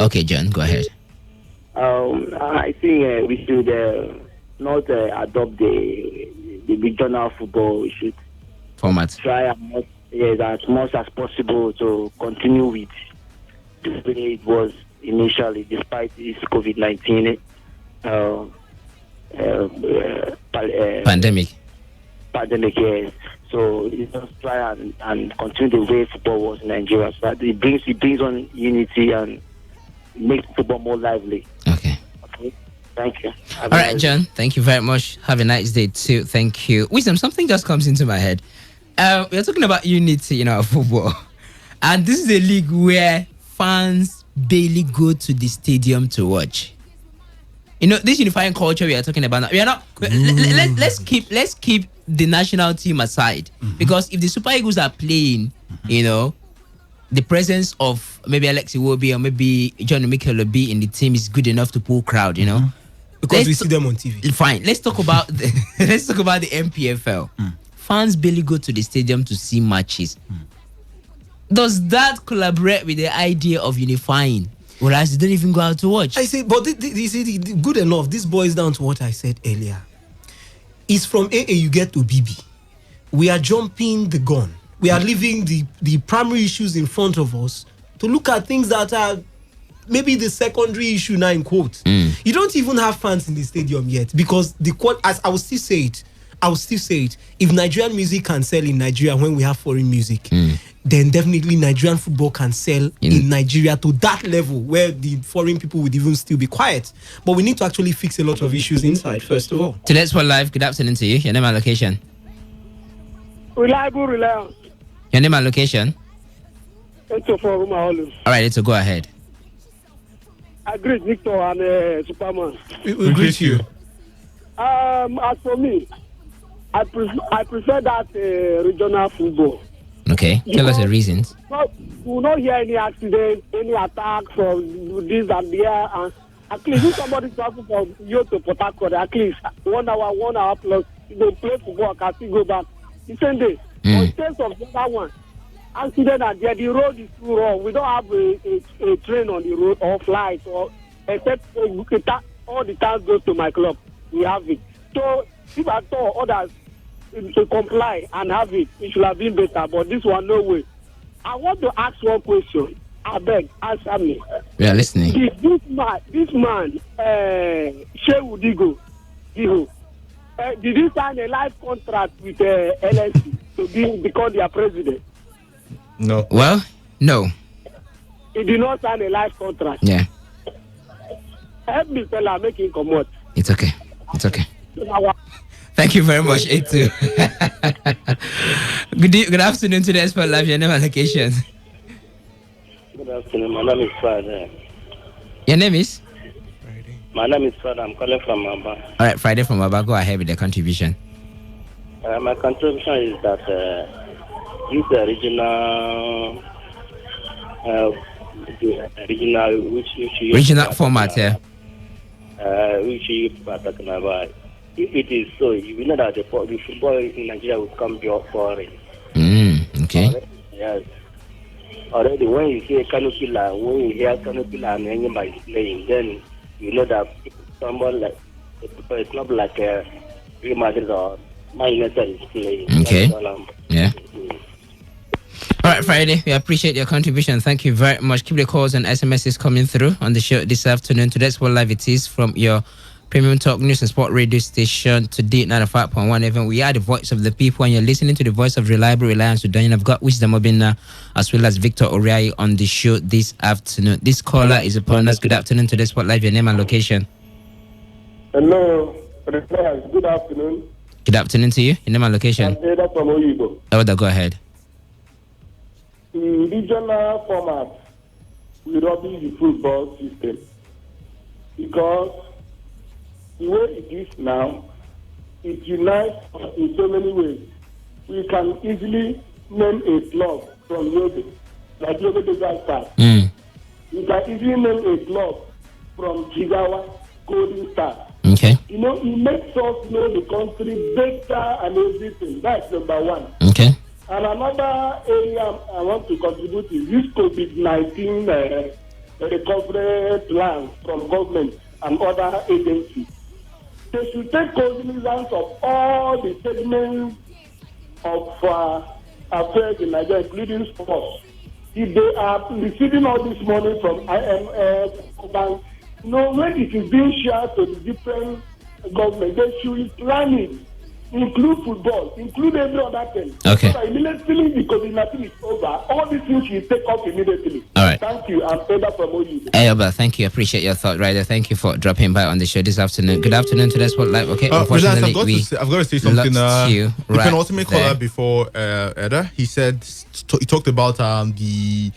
Okay, John, go ahead. I think we should not adopt the regional football. We should format. Try as much as possible to continue with the way it was initially, despite this COVID-19 pandemic. Yes. So you just try and continue the way football was in Nigeria. So that it brings on unity and makes football more lively. Okay. Thank you. All right, John. Thank you very much. Have a nice day too. Thank you. Wisdom, something just comes into my head. We're talking about unity in our football, and this is a league where fans barely go to the stadium to watch. This unifying culture we are talking about now. We are not. Let's keep the national team aside, because if the Super Eagles are playing, the presence of maybe Alex Iwobi or maybe John Mikel Obi in the team is good enough to pull crowd. Because we see them on TV. Fine. Let's talk about the MPFL. Fans barely go to the stadium to see matches. Does that collaborate with the idea of unifying? Whereas they don't even go out to watch. I say, but good enough. This boils down to what I said earlier. It's from AA you get to BB. We are jumping the gun. We are leaving the primary issues in front of us to look at things that are maybe the secondary issue now in quotes. You don't even have fans in the stadium yet, because as I will still say it, if Nigerian music can sell in Nigeria when we have foreign music, then definitely Nigerian football can sell in Nigeria to that level where the foreign people would even still be quiet. But we need to actually fix a lot of issues inside, first of all. Today's Sport Live, good afternoon to you. Your name and location? Reliable. Your name and location? All right, let's go ahead. I greet Victor and Superman. We greet you. As for me, I prefer that regional football. Okay, tell us the reasons. We will not hear any accident, any attack from this and there. And at least if somebody travel from here to Port Harcourt, at least 1 hour plus, they play football, can still go back the same day. But in terms of the other one, accident and there, the road is too wrong. We don't have a train on the road or flight, or except all the time goes to my club. We have it. So if I told others to comply and have it, it should have been better. But this one, no way. I want to ask one question. I beg, answer me. We are listening. This man, Shehu Digo, did he sign a life contract with LSC to become their president? No. Well, no. He did not sign a life contract. Yeah. Help me, fella, make him come out. It's okay. Thank you very much, A2. Good afternoon to the Expert Live. Your name and location? Good afternoon. My name is Friday. Your name is? My name is Friday. I'm calling from Aba. All right, Friday from Aba. Go ahead with the contribution. My contribution is that this regional format, yeah. Which you are talking about. If it is so, you know that the football in Nigeria will come beyond foreign. Okay. Yes. Already, when you hear Canopila and anybody playing, then you know that someone like it's not like Real Madrid or Man United is playing. Okay. Yeah. All right, Friday. We appreciate your contribution. Thank you very much. Keep the calls and SMSs coming through on the show this afternoon. Today's World Live it is from your Premium Talk News and Sport Radio station, Today95.1 FM. We are the voice of the people, and you're listening to the voice of reliable reliance to Daniel. I've got Wisdom Obinna as well as Victor Oriai on the show this afternoon. This caller is upon us. Good afternoon to the Sport Live. Your name and location? Hello, good afternoon. Good afternoon to you. Your name and location? I'm Ada from Oyibo. Go ahead. The regional format will rubbish the football system because the way it is now, it unites in so many ways. We can easily name a club from Yobe, like Yobe Desert Star. We can easily name a club from Jigawa, Golden Star. Okay. It makes us know the country better and everything. That's number one. Okay. And another area I want to contribute is this COVID-19 recovery plan from government and other agencies. They should take cognizance of all the segments of affairs in Nigeria, including sports. if they are receiving all this money from IMF, bank, when it is being shared to the different government, they should plan it. Include football, include every other thing. Okay. So immediately the COVID-19 is over, all these things will take off immediately. All right. Thank you. I'm Eda from OU. Elba, thank you. I appreciate your thought, right there. Thank you for dropping by on the show this afternoon. Good afternoon to the Spotlight. Okay, unfortunately, I've got to say something. You the penultimate caller before Eda, he talked about he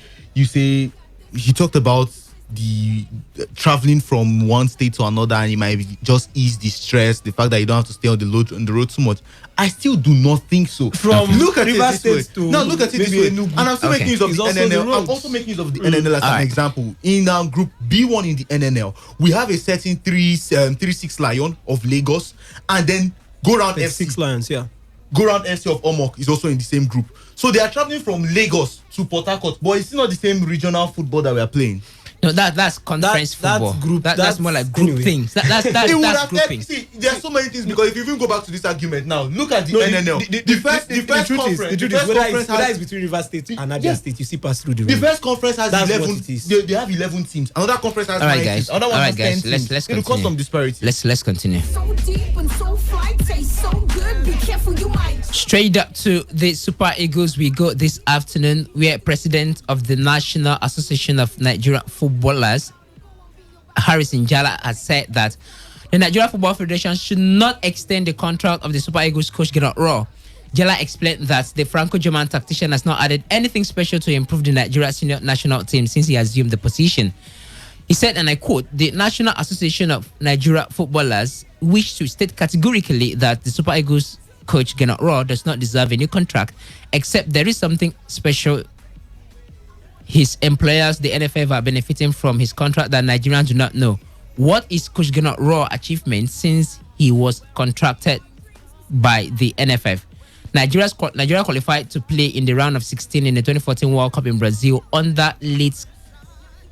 talked about the traveling from one state to another, and it might just ease the stress, the fact that you don't have to stay on the road too much. I still do not think so. Look at River it this way. Now look at it this way. And I'm still making use of the NNL. I'm also making use of the NNL as an example. In Group B1 in the NNL, we have a certain 3-6 Lion of Lagos, and then go round FC. 6 Lions, yeah. Go round FC of Omok is also in the same group. So they are traveling from Lagos to Port Harcourt, but it's not the same regional football that we are playing. No, that's conference football. That's more like group things. That's grouping. See, there are so many things, because if you even go back to this argument now, look at the NNL. The first conference, whether it's between River State and Abia State, you see pass through the road. The first conference has 11. They have 11 teams. Another conference has 9 teams. Another one has 10 teams. Let's continue. It will cause some disparity. Let's continue. So deep and so fly, tastes so good. Be careful, you might. Straight up to the Super Eagles we go this afternoon, where President of the National Association of Nigerian Footballers, Harrison Jala, has said that the Nigeria Football Federation should not extend the contract of the Super Eagles coach Gernot Rohr. Jala explained that the Franco-German tactician has not added anything special to improve the Nigeria senior national team since he assumed the position. He said, and I quote, "The National Association of Nigeria Footballers wish to state categorically that the Super Eagles coach Gernot Rohr does not deserve a new contract, except there is something special. His employers, the NFF, are benefiting from his contract that Nigerians do not know. What is Coach Gernot Rohr's achievement since he was contracted by the NFF? Nigeria qualified to play in the round of 16 in the 2014 World Cup in Brazil under late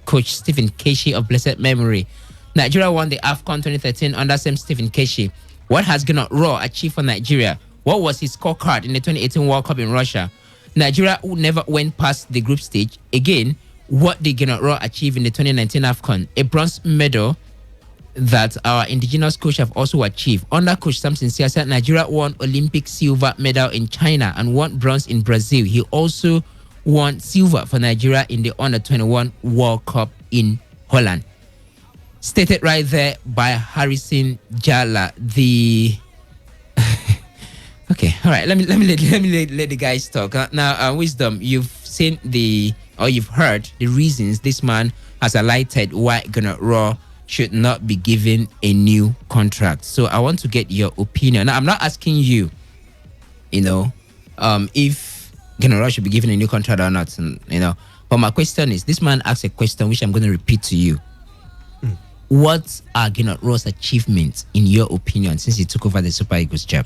coach Stephen Keshi of blessed memory. Nigeria won the AFCON 2013 under same Stephen Keshi. What has Gernot Rohr achieved for Nigeria? What was his scorecard in the 2018 World Cup in Russia? Nigeria, who never went past the group stage. Again, what did Gernot Rohr achieve in the 2019 AFCON? A bronze medal that our indigenous coach have also achieved. Under Coach Samson Siasa, Nigeria won Olympic silver medal in China and won bronze in Brazil. He also won silver for Nigeria in the Under-21 World Cup in Holland. Stated right there by Harrison Jala. Okay, all right. Let me let the guys talk. Now, Wisdom, you've seen you've heard the reasons this man has highlighted why Gernot Rohr should not be given a new contract. So I want to get your opinion. Now, I'm not asking you, if Gernot Rohr should be given a new contract or not, But my question is, this man asked a question which I'm going to repeat to you. What are Gernot Rohr's achievements, in your opinion, since he took over the Super Eagles job?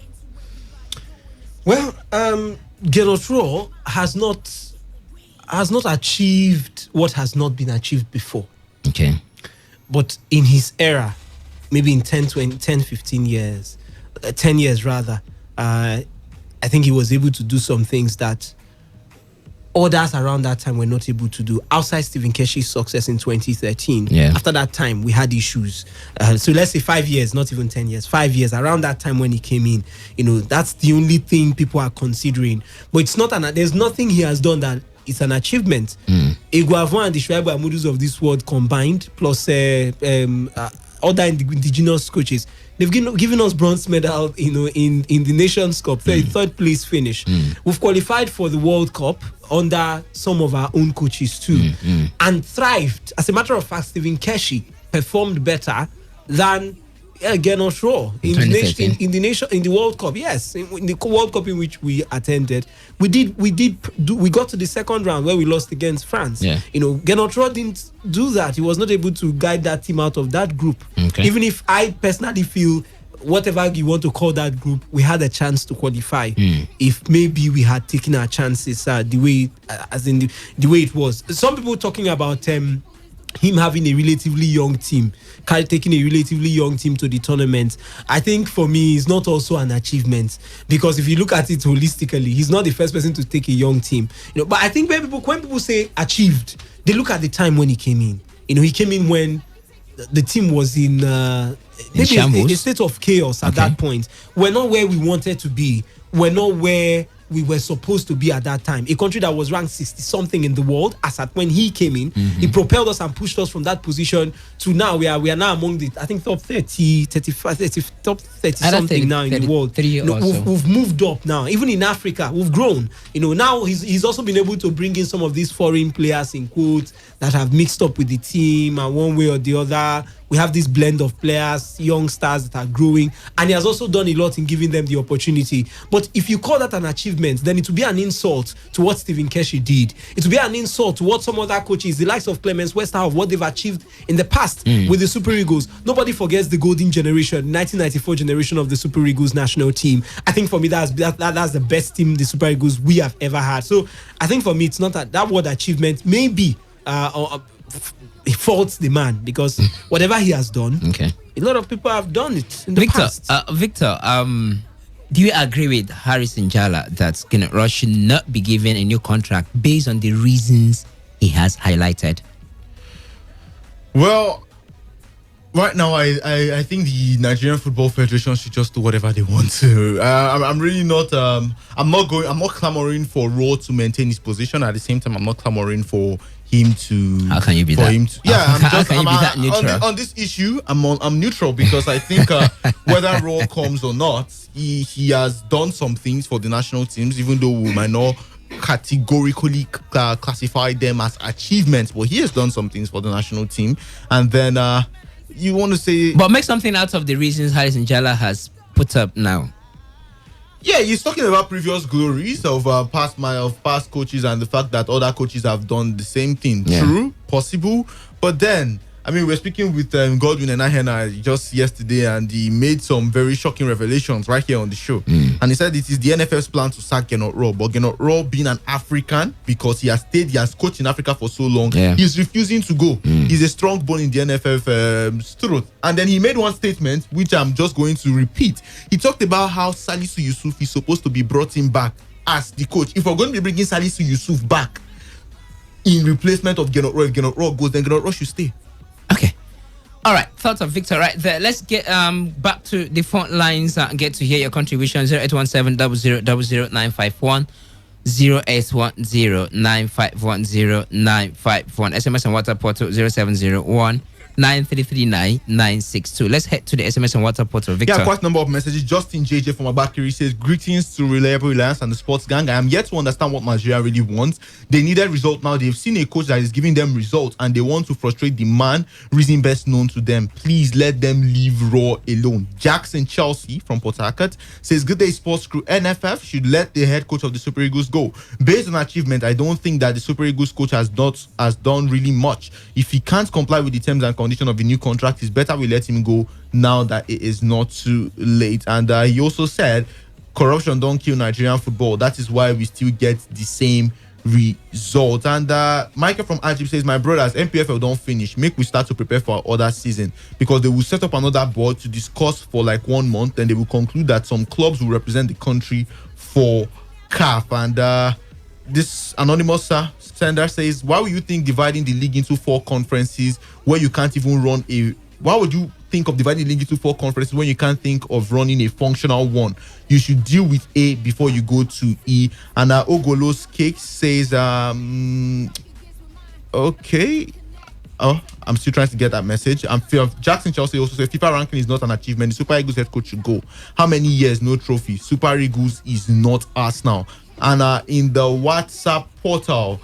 Well, Gernot Rohr has not achieved what has not been achieved before. Okay. But in his era, maybe in 10, 15 years, 10 years rather, I think he was able to do some things that others around that time were not able to do. Outside Stephen Keshi's success in 2013, after that time, we had issues. So let's say 5 years, not even 10 years, 5 years. Around that time when he came in, that's the only thing people are considering. But it's not there's nothing he has done that it's an achievement. Iguavon and the Shuaibu Amudus of this world combined, plus other indigenous coaches, they've given us bronze medal, in the Nations Cup, third place finish. We've qualified for the World Cup under some of our own coaches too, and thrived. As a matter of fact, Stephen Keshi performed better than Gernot Rohr in the World Cup. Yes, in the World Cup in which we attended, we got to the second round where we lost against France. Gernot Rohr didn't do that. He was not able to guide that team out of that group. Even if I personally feel, whatever you want to call that group, we had a chance to qualify if maybe we had taken our chances the way it was. Some people talking about him having a relatively young team, taking a relatively young team to the tournament, I think for me is not also an achievement, because if you look at it holistically, he's not the first person to take a young team. But I think when people say achieved, they look at the time when he came in. He came in when the team was in maybe a state of chaos at that point. We're not where we wanted to be. We're not where we were supposed to be at that time. A country that was ranked 60 something in the world as at when he came in. He propelled us and pushed us from that position to now. We are now among the, I think, top 30, 35, 30, top 30 something now in the world. We've moved up now. Even in Africa, we've grown. Now he's also been able to bring in some of these foreign players, in quotes, that have mixed up with the team, and one way or the other we have this blend of players, young stars that are growing, and he has also done a lot in giving them the opportunity. But if you call that an achievement, then it will be an insult to what Stephen Keshi did. It will be an insult to what some other coaches, the likes of Clemens Westerhoff, what they've achieved in the past with the Super Eagles. Nobody forgets the golden generation, 1994 generation of the Super Eagles national team. I think for me, that's the best team, the Super Eagles, we have ever had. So I think for me, it's not that word achievement. Maybe he faults the man, because whatever he has done, a lot of people have done it in the past. Victor, do you agree with Harrison Jala that Gennett Ross should not be given a new contract based on the reasons he has highlighted? Well, right now, I think the Nigerian Football Federation should just do whatever they want to. I'm really not. I'm not clamoring for Rowe to maintain his position. At the same time, I'm not clamoring for him to. How can you be that? How can you be that neutral? On this issue, I'm neutral, because I think whether Rowe comes or not, he has done some things for the national teams, even though we might not categorically classify them as achievements, but he has done some things for the national team. And then you want to say, but make something out of the reasons Harrison Jala has put up now. Yeah, he's talking about previous glories of past coaches, and the fact that other coaches have done the same thing. Yeah. True, possible, but then we're speaking with Godwin and Ahena just yesterday, and he made some very shocking revelations right here on the show. And he said it is the NFF's plan to sack Gennett Rowe, but Gennett Rowe, being an African, because he has coached in Africa for so long, he's refusing to go. He's a strong bone in the NFF throat. And then he made one statement, which I'm just going to repeat. He talked about how Salisu Yusuf is supposed to be brought in back as the coach. If we're going to be bringing Salisu Yusuf back in replacement of Gennett Rowe, if Gennett Rowe goes, then Gennett Rowe should stay. Okay. All right. Thoughts of Victor right there. Let's get back to the phone lines and get to hear your contribution. 0817 00 951 0810 951 951. SMS and WhatsApp portal 0701 9339962. Let's head to the SMS and WhatsApp portal. Victor. Yeah, quite a number of messages. Justin JJ from Abakiri says, greetings to Reliable Reliance and the sports gang. I am yet to understand what Nigeria really wants. They needed result now. They've seen a coach that is giving them results, and they want to frustrate the man, reason best known to them. Please let them leave Raw alone. Jackson Chelsea from Port Harcourt says, good day sports crew. NFF should let the head coach of the Super Eagles go. Based on achievement, I don't think that the Super Eagles coach has done really much. If he can't comply with the terms and condition of a new contract, it's better we let him go now that it is not too late. And he also said corruption don't kill Nigerian football. That is why we still get the same result. And Michael from Ajib says, my brothers, MPFL don't finish, make we start to prepare for our other season, because they will set up another board to discuss for like 1 month, and they will conclude that some clubs will represent the country for CAF. And this anonymous sender says, why would you think dividing the league into 4 conferences where you can't even run why would you think of dividing the league into 4 conferences when you can't think of running a functional one? You should deal with A before you go to E. And Ogolo's Cake says, okay. Oh, I'm still trying to get that message. Jackson Chelsea also said FIFA ranking is not an achievement. The Super Eagles head coach should go. How many years? No trophy. Super Eagles is not Arsenal. And in the WhatsApp portal,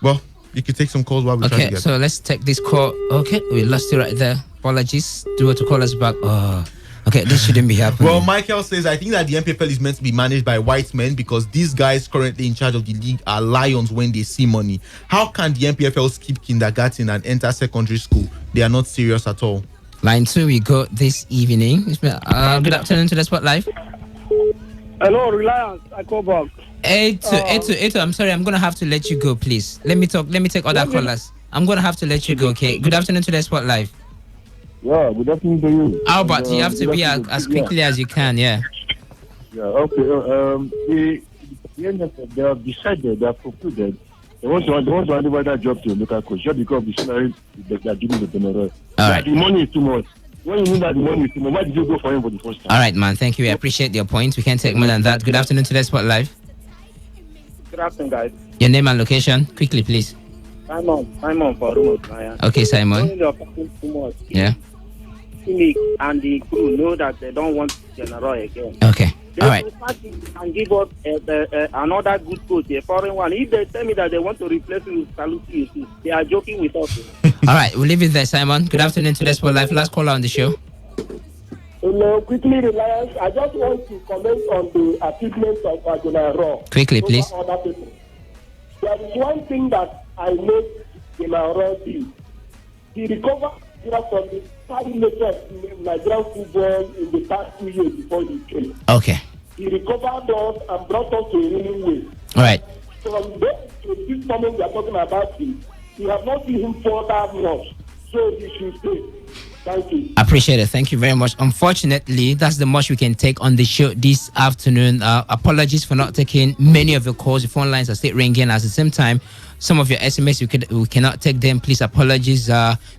well, you can take some calls while we try to get. Okay, so let's take this call. Okay, we lost it right there. Apologies. Do you want to call us back? Okay, this shouldn't be happening. Well, Michael says, I think that the MPFL is meant to be managed by white men, because these guys currently in charge of the league are lions when they see money. How can the MPFL skip kindergarten and enter secondary school? They are not serious at all. Line 2, we go this evening. Good afternoon to the Spot Live. Hello, Reliance. I call back. 82, I'm sorry, I'm gonna have to let you go, please. Let me take other callers. I'm going to have to let you go, okay? Good afternoon to the Spot Live. Yeah, good afternoon to you. Albert, you have to be as quickly as you can, yeah. Yeah, okay. The NFF, they have decided, they have concluded, they want to hand over that job to a local coach just because of the salary they are giving the general. All right. The money is too much. When you know that the money is too much, why did you go for him for the first time? All right, man. Thank you. I appreciate your point. We can't take more than that. Good afternoon to the Spot Live. Good afternoon, guys. Your name and location, quickly, please. Simon for Rumo. Okay, Simon. Yeah. And the crew know that they don't want General again. Okay. All right. And give us another good coach, a foreign one. If they tell me that they want to replace him with Salusi, they are joking with us. All right, we'll leave it there, Simon. Good afternoon to the Sport Life. Last caller on the show. Hello, quickly, Reliance. I just want to comment on the achievements of General. Quickly, please. There is one thing that I made General do. He recovered from the party nature of Nigerian football in the past 2 years before he came. Okay. He recovered us and brought us to a winning way. All right. From this to this moment we are talking about him, we have not seen him fall that much. So he should stay. Thank you. Appreciate it. Thank you very much. Unfortunately, that's the much we can take on the show this afternoon. Apologies for not taking many of your calls. The phone lines are still ringing. At the same time, some of your SMS, we cannot take them. Please, apologies.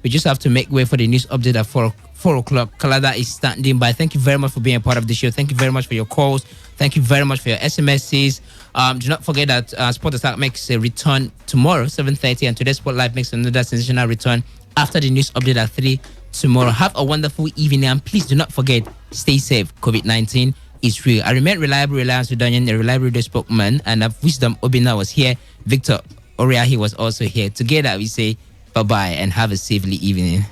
We just have to make way for the news update at 4 o'clock. Kalada is standing by. Thank you very much for being a part of the show. Thank you very much for your calls. Thank you very much for your SMSs. Do not forget that Sport Attack makes a return tomorrow, 7:30, and today's Sport Live makes another sensational return after the news update at 3 tomorrow. Have a wonderful evening, and please do not forget, stay safe. COVID-19 is real. I remain reliable, Reliance Udanian, a reliable radio spokesman, and Wisdom Obina was here. Victor Oriahi was also here. Together, we say bye-bye and have a safely evening.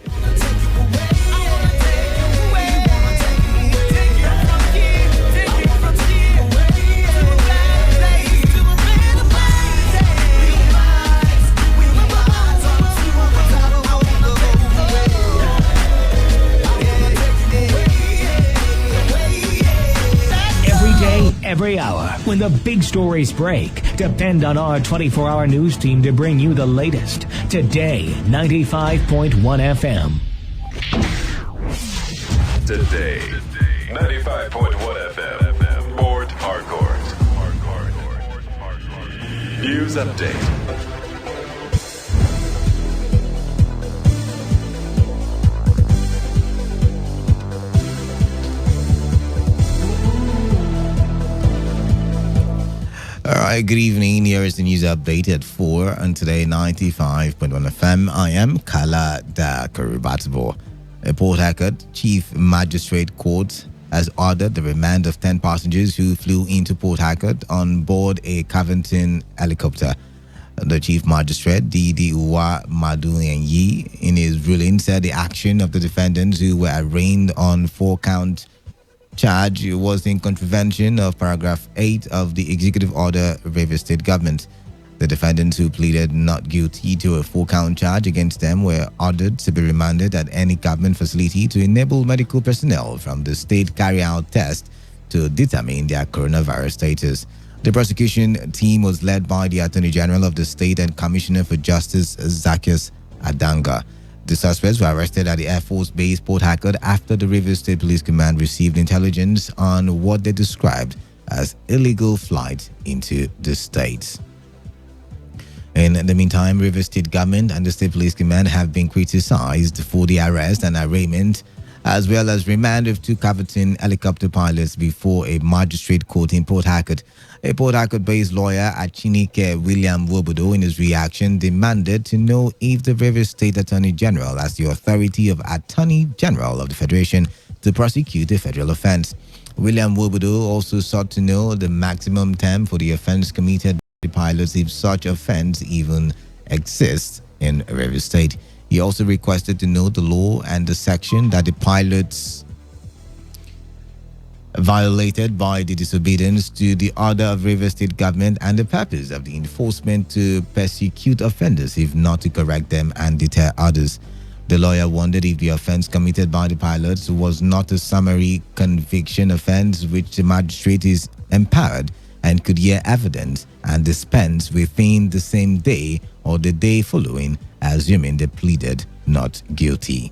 Every hour, when the big stories break, depend on our 24-hour news team to bring you the latest. Today, 95.1 FM. Today, 95.1 FM. Port Harcourt. News update. All right, good evening. Here is the news update at 4 on Today 95.1 FM. I am Kala Da Karibatibo. Port Harcourt Chief Magistrate Court has ordered the remand of 10 passengers who flew into Port Harcourt on board a Covington helicopter. The Chief Magistrate, Didi Uwa Madu Yi, in his ruling said the action of the defendants who were arraigned on 4-count charge was in contravention of paragraph 8 of the executive order of Rivers State Government. The defendants who pleaded not guilty to a 4-count charge against them were ordered to be remanded at any government facility to enable medical personnel from the state carry out tests to determine their coronavirus status. The prosecution team was led by the Attorney General of the state and Commissioner for Justice Zacchaeus Adanga. The suspects were arrested at the Air Force Base Port Harcourt after the Rivers State Police Command received intelligence on what they described as illegal flight into the state. In the meantime, Rivers State Government and the State Police Command have been criticized for the arrest and arraignment, as well as remand of 2 Covington helicopter pilots before a magistrate court in Port Harcourt. A Port Harcourt-based lawyer, Achinike William Wobodo, in his reaction, demanded to know if the Rivers State Attorney General has the authority of Attorney General of the Federation to prosecute a federal offense. William Wobodo also sought to know the maximum term for the offense committed by the pilots if such offense even exists in Rivers State. He also requested to know the law and the section that the pilots violated by the disobedience to the order of Rivers State Government and the purpose of the enforcement to persecute offenders if not to correct them and deter others. The lawyer wondered if the offense committed by the pilots was not a summary conviction offense which the magistrate is empowered and could hear evidence and dispense within the same day or the day following assuming they pleaded not guilty.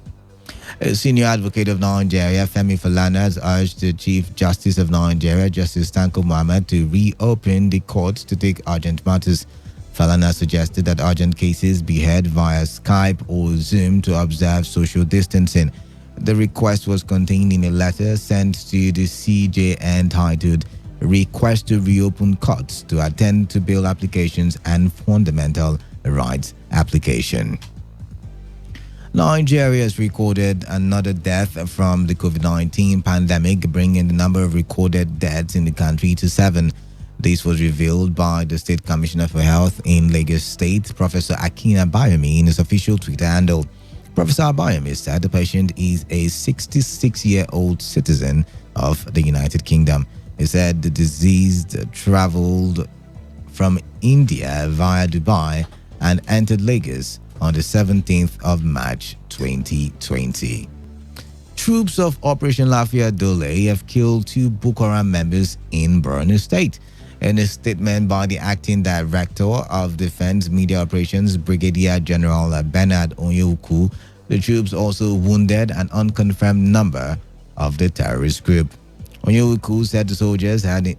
A senior advocate of Nigeria, Femi Falana, has urged the Chief Justice of Nigeria, Justice Tanko Muhammad, to reopen the court to take urgent matters. Falana suggested that urgent cases be heard via Skype or Zoom to observe social distancing. The request was contained in a letter sent to the CJ entitled Request to Reopen Courts to Attend to Bail Applications and Fundamental Rights Application. Nigeria has recorded another death from the COVID-19 pandemic, bringing the number of recorded deaths in the country to 7. This was revealed by the State Commissioner for Health in Lagos State, Professor Akin Abayomi, in his official Twitter handle. Professor Abayomi said the patient is a 66-year-old citizen of the United Kingdom. He said the deceased traveled from India via Dubai and entered Lagos on the 17th of March 2020. Troops of Operation Lafayette Dole have killed 2 Boko Haram members in Borno State. In a statement by the acting director of Defense Media Operations, Brigadier General Bernard Onyeuku, the troops also wounded an unconfirmed number of the terrorist group. Onyeuku said the soldiers had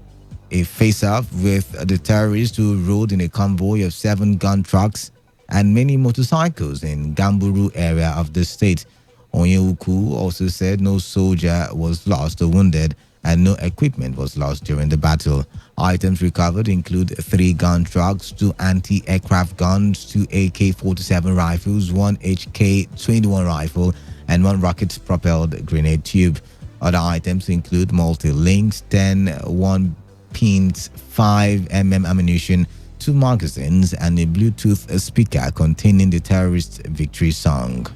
a face-off with the terrorists who rode in a convoy of 7 gun trucks and many motorcycles in Gamburu area of the state. Onyeuku also said no soldier was lost or wounded and no equipment was lost during the battle. Items recovered include 3 gun trucks, 2 anti-aircraft guns, 2 AK-47 rifles, 1 HK-21 rifle, and 1 rocket-propelled grenade tube. Other items include multi-links, 10 1.5mm ammunition, 2 magazines, and a Bluetooth speaker containing the terrorist victory song.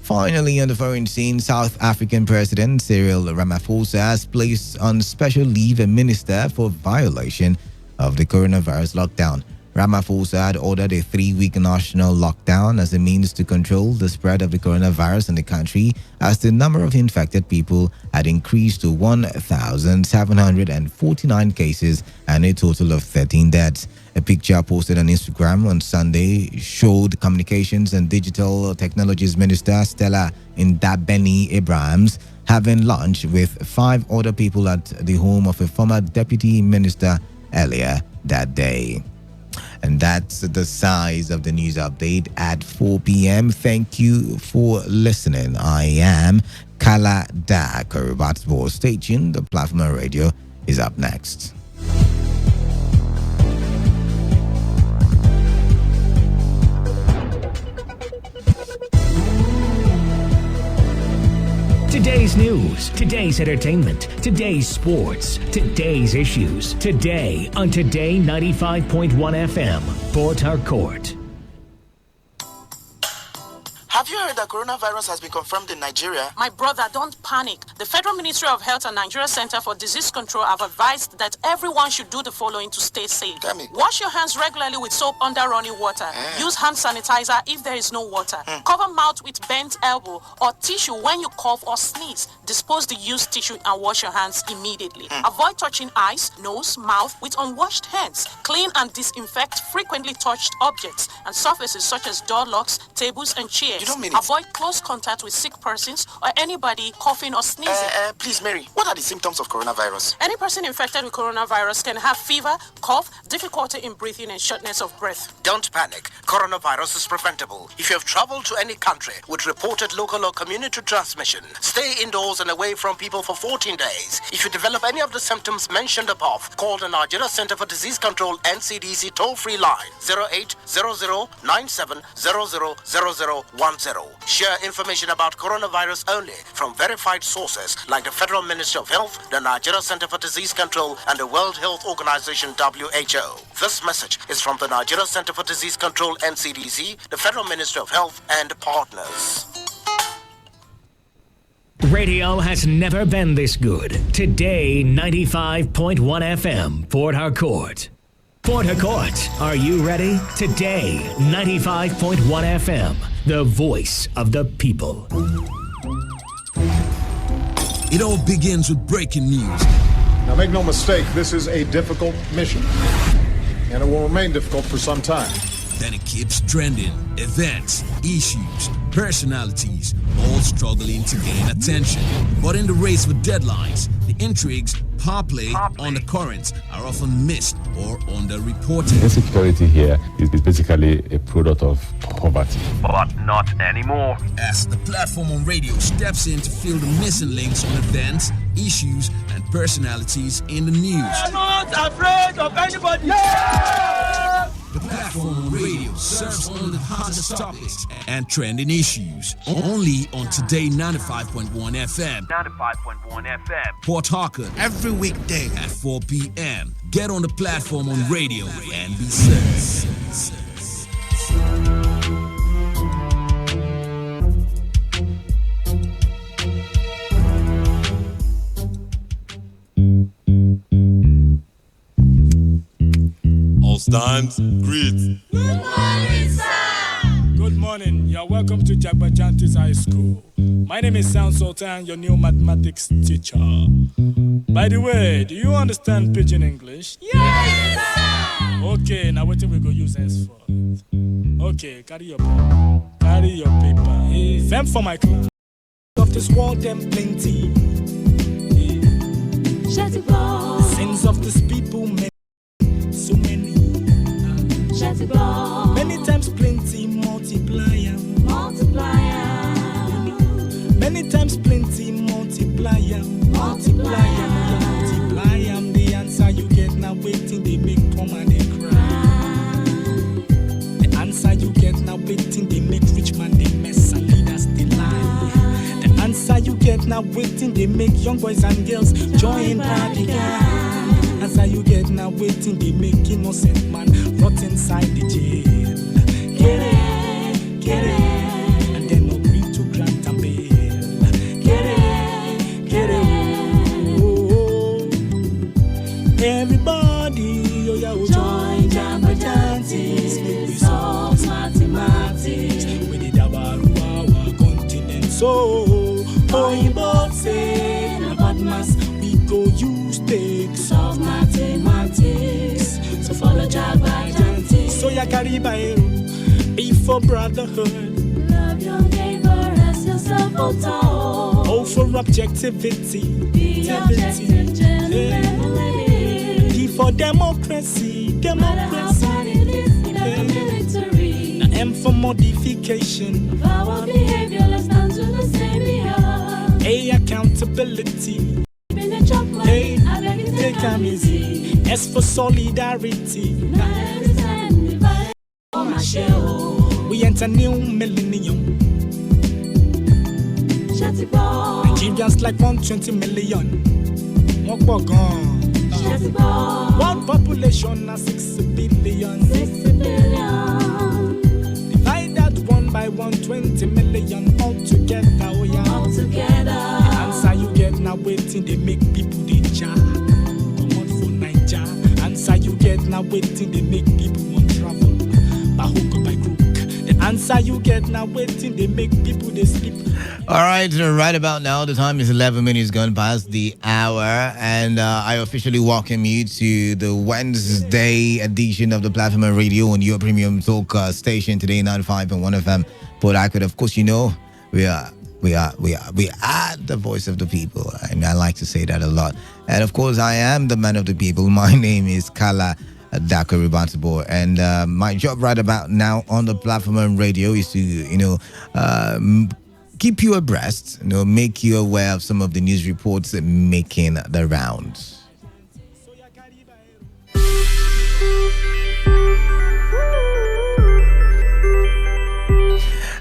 Finally, on the foreign scene, South African President Cyril Ramaphosa has placed on special leave a minister for violation of the coronavirus lockdown. Ramaphosa had ordered a 3-week national lockdown as a means to control the spread of the coronavirus in the country, as the number of infected people had increased to 1,749 cases and a total of 13 deaths. A picture posted on Instagram on Sunday showed Communications and Digital Technologies Minister Stella Ndabeni Abrahams having lunch with 5 other people at the home of a former deputy minister earlier that day. And that's the size of the news update at 4 p.m. Thank you for listening. I am Kala Da Karibatbo. Stay tuned. The Platform Radio is up next. Today's news, today's entertainment, today's sports, today's issues. Today on Today 95.1 FM, Port Harcourt. Have you heard that coronavirus has been confirmed in Nigeria? My brother, don't panic. The Federal Ministry of Health and Nigeria Center for Disease Control have advised that everyone should do the following to stay safe. Tell me. Wash your hands regularly with soap under running water. Use hand sanitizer if there is no water. Cover mouth with bent elbow or tissue when you cough or sneeze. Dispose the used tissue and wash your hands immediately. Avoid touching eyes, nose, mouth with unwashed hands. Clean and disinfect frequently touched objects and surfaces such as door locks, tables, and chairs. You don't mean it. Avoid close contact with sick persons or anybody coughing or sneezing. Please, Mary, what are the symptoms of coronavirus? Any person infected with coronavirus can have fever, cough, difficulty in breathing, and shortness of breath. Don't panic. Coronavirus is preventable. If you have traveled to any country with reported local or community transmission, stay indoors and away from people for 14 days. If you develop any of the symptoms mentioned above, call the Nigeria Center for Disease Control NCDC toll-free line 0800-97000010. Share information about coronavirus only from verified sources like the Federal Ministry of Health, the Nigeria Center for Disease Control, and the World Health Organization WHO. This message is from the Nigeria Center for Disease Control NCDC, the Federal Ministry of Health, and partners. Radio has never been this good. Today, 95.1 FM, Port Harcourt. Port Harcourt, are you ready? Today, 95.1 FM, the voice of the people. It all begins with breaking news. Now, make no mistake, this is a difficult mission, and it will remain difficult for some time. and it keeps trending. Events, issues, personalities, all struggling to gain attention. But in the race for deadlines, the intrigues, power play, undercurrents are often missed or underreported. Insecurity here is basically a product of poverty. But not anymore. As the platform on radio steps in to fill the missing links on events, issues, and personalities in the news. I'm not afraid of anybody. The platform on radio serves only the hottest topics and trending issues. Only on Today 95.1 FM. 95.1 FM. Port Harcourt. Every weekday at 4 p.m. Get on the platform on radio and be served. All stand, greet. Good morning, sir. Good morning. You're welcome to Jagbajantis High School. My name is Sound Sultan, your new mathematics teacher. By the way, do you understand Pidgin English? Yes, sir. Okay, now what we go use henceforth? Okay, carry your pen, carry your paper. Them for my class. Of this world, them plenty. Sins of this people, so many. Many times plenty, multiplier. Many times plenty, multiplier. Multiply the answer you get now waiting, they make poor man they cry. The answer you get now waiting, they make rich man they mess and leaders they lie. The answer you get now waiting, they make young boys and girls join party gang. Answer you get now waiting, they make innocent man rot inside the jail. Get it, and then agree to grant and bail. Get it, oh. Everybody, oh yeah, join Jamba-Jantis, make we solve mathematics. We did our continent, so Oyinbo say about mass, we go use take solve mathematics. So follow Jamba-Jantis. So ya carry by be for brotherhood. Love your neighbor as yourself, oh for objectivity. Be objective, D for democracy. Now M for modification of our behavior. Let's down to the same behavior. A accountability. Hey, take time easy. S for solidarity. We enter new millennium. Nigerians like 120 million. One population of 6 billion. Divide that one by 120 million altogether. Oh yeah. Altogether. The answer you get now waiting, they make people they jar. Come on for Niger. Answer you get now waiting, they make people want travel. By hook or by crook. The answer you get now waiting, they make people they sleep. All right, right about now, the time is 11 minutes gone past the hour, and I officially welcome you to the Wednesday edition of the Platform Radio on your premium talk station, Today 95.1 FM. Port Harcourt, of course, you know, we are the voice of the people, and I like to say that a lot. And of course, I am the man of the people. My name is Kala Dakaribatabo, and my job right about now on the Platform Radio is to, keep you abreast, make you aware of some of the news reports making the rounds.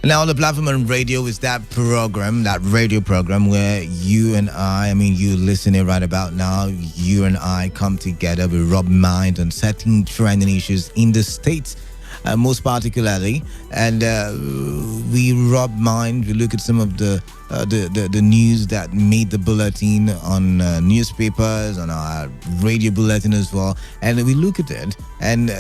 Now, the Platform on Radio is that radio program where you and you listening right about now, you and I come together, we rub minds on certain trending issues in the States, most particularly, and we rub minds, we look at some of the news that made the bulletin on newspapers, on our radio bulletin as well, and we look at it and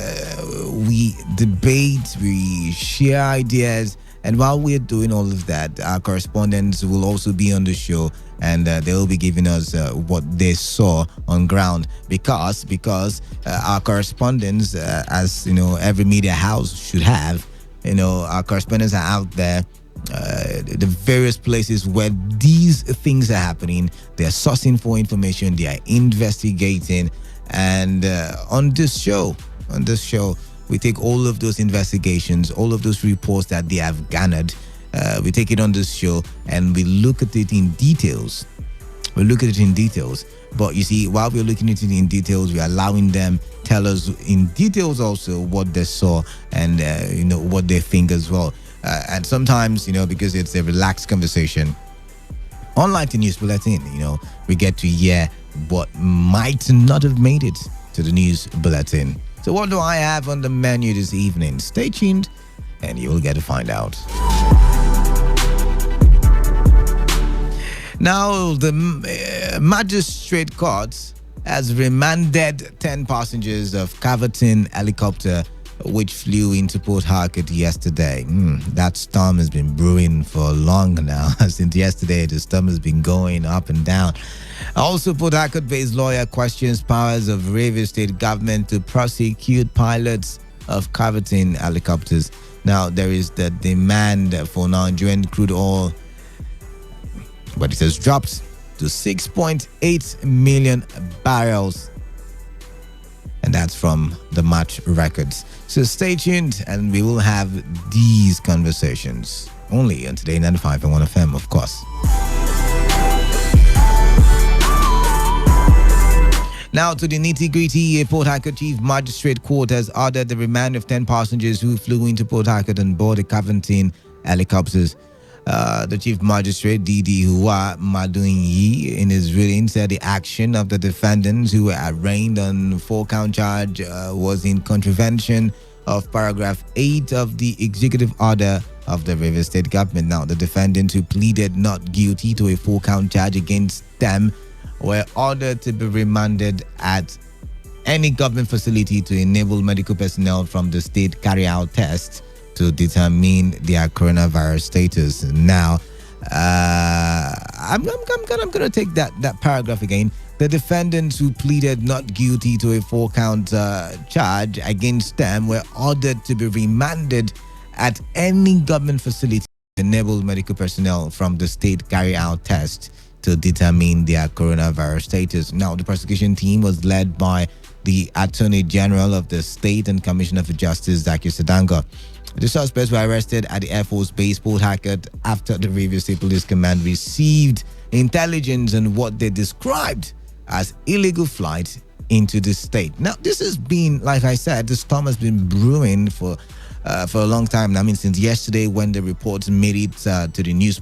we debate, we share ideas, And while we're doing all of that, our correspondents will also be on the show, and they will be giving us what they saw on ground, because our correspondents, as you know, every media house should have, you know, our correspondents are out there, the various places where these things are happening. They are sourcing for information, they are investigating, and on this show, we take all of those investigations, all of those reports that they have garnered, we take it on this show and we look at it in details. But you see, while we're looking at it in details, we're allowing them tell us in details also what they saw and you know, what they think as well. And sometimes, you know, because it's a relaxed conversation, unlike the news bulletin, you know, we get to hear what might not have made it to the news bulletin. So what do I have on the menu this evening? Stay tuned and you'll get to find out. Now, the magistrate court has remanded 10 passengers of Caverton helicopter which flew into Port Harcourt yesterday. That storm has been brewing for long now. Since yesterday, the storm has been going up and down. Also, Port Harcourt-based lawyer questions powers of Rivers State government to prosecute pilots of Caverton helicopters. Now, there is the demand for Nigerian crude oil, but it has dropped to 6.8 million barrels. And that's from the March records. So stay tuned and we will have these conversations only on Today 95.1 FM, of course. Now to the nitty-gritty. Port Harcourt Chief Magistrate Court has ordered the remand of 10 passengers who flew into Port Harcourt on board the Caverton helicopters. The Chief Magistrate, Didi Hua Maduinyi, in his ruling said the action of the defendants who were arraigned on 4-count charge was in contravention of paragraph 8 of the executive order of the Rivers State government. Now, the defendants who pleaded not guilty to a 4-count charge against them were ordered to be remanded at any government facility to enable medical personnel from the state carry out tests to determine their coronavirus status. Now, I'm gonna take that paragraph again. The defendants who pleaded not guilty to a 4-count charge against them were ordered to be remanded at any government facility to enable medical personnel from the state carry out tests to determine their coronavirus status. Now, the prosecution team was led by the Attorney General of the state and Commissioner for Justice, Zaki Sadanga. The suspects were arrested at the Air Force Base, Port Harcourt, after the Rivers State Police Command received intelligence on what they described as illegal flight into the state. Now, this has been, like I said, the storm has been brewing for a long time. I mean, since yesterday when the reports made it to the news,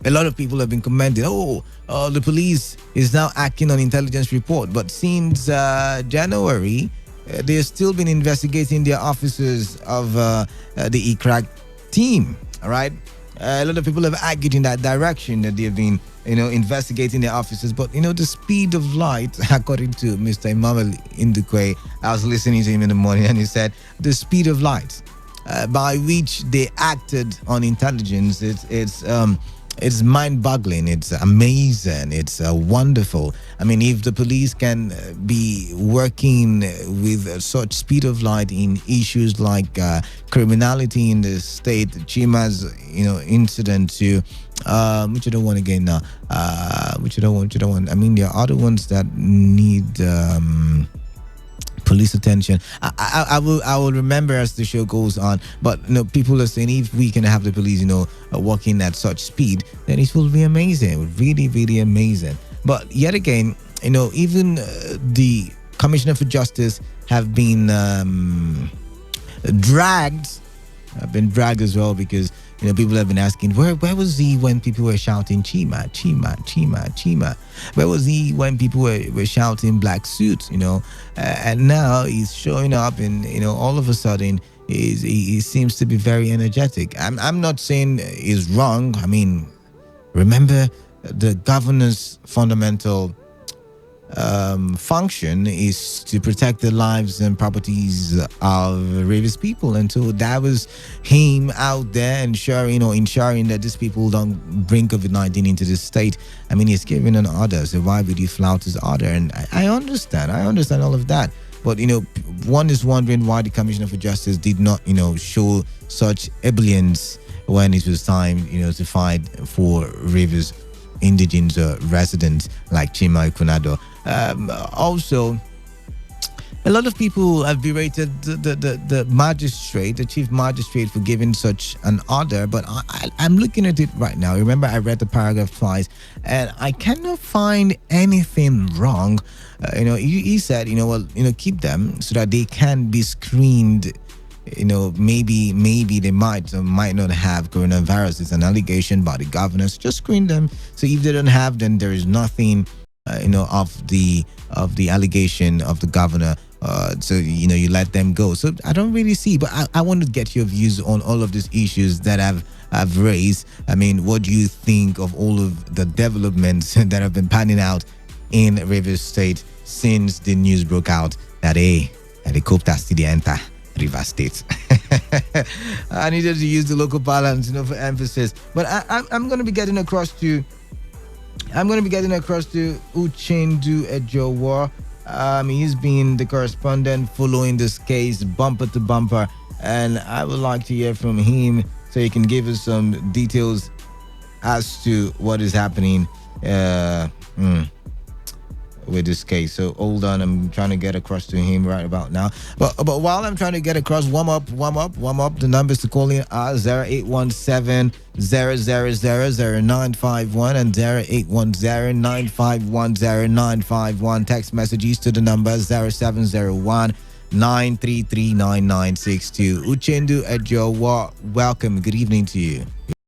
a lot of people have been commenting, the police is now acting on intelligence report. But since January, they've still been investigating their officers of the ICRAC team. All right, a lot of people have argued in that direction that they've been, investigating their officers. But the speed of light, according to Mr. Emmanuel Indukwe, I was listening to him in the morning, and he said the speed of light by which they acted on intelligence, it's mind-boggling. It's amazing. It's wonderful. I mean, if the police can be working with such speed of light in issues like criminality in the state, Chima's, incident to, which I don't want again now. Which I don't want. I mean, there are other ones that need police attention. I will remember as the show goes on. But people are saying if we can have the police, working at such speed, then it will be amazing, really, really amazing. But yet again, even the Commissioner for Justice have been dragged. I've been dragged as well because people have been asking where was he when people were shouting Chima, Chima, Chima, Chima? Where was he when people were shouting black suit? And now he's showing up, and all of a sudden he seems to be very energetic. I'm not saying he's wrong. I mean, remember the governor's fundamental function is to protect the lives and properties of Rivers people, and so that was him out there ensuring that these people don't bring COVID-19 into the state. I mean, he's given an order, so why would you flout his order? And I understand all of that, but one is wondering why the Commissioner for Justice did not show such ebullience when it was time to fight for Rivers indigenous residents like Chima Kunado. Also, a lot of people have berated the magistrate, the chief magistrate, for giving such an order, but I'm looking at it right now. Remember, I read the paragraph twice, and I cannot find anything wrong. He said, keep them so that they can be screened. Maybe they might not have coronavirus. It's an allegation by the governors. Just screen them. So if they don't have, then there is nothing, of the allegation of the governor. So you let them go. So I don't really see, but I want to get your views on all of these issues that I've raised. I mean, what do you think of all of the developments that have been panning out in Rivers State since the news broke out that a helicopter still enter Rivers State? I needed to use the local parlance, for emphasis. But I'm going to be getting across to Uchendu Ejowo. He's been the correspondent following this case bumper to bumper, and I would like to hear from him so he can give us some details as to what is happening with this case. So hold on, I'm trying to get across to him right about now. But while I'm trying to get across, warm up. The numbers to call in are 0817 0000951 and 0810 9510951. Text messages to the number 0701 933 9962. Uchendu Ejowo, welcome. Good evening to you.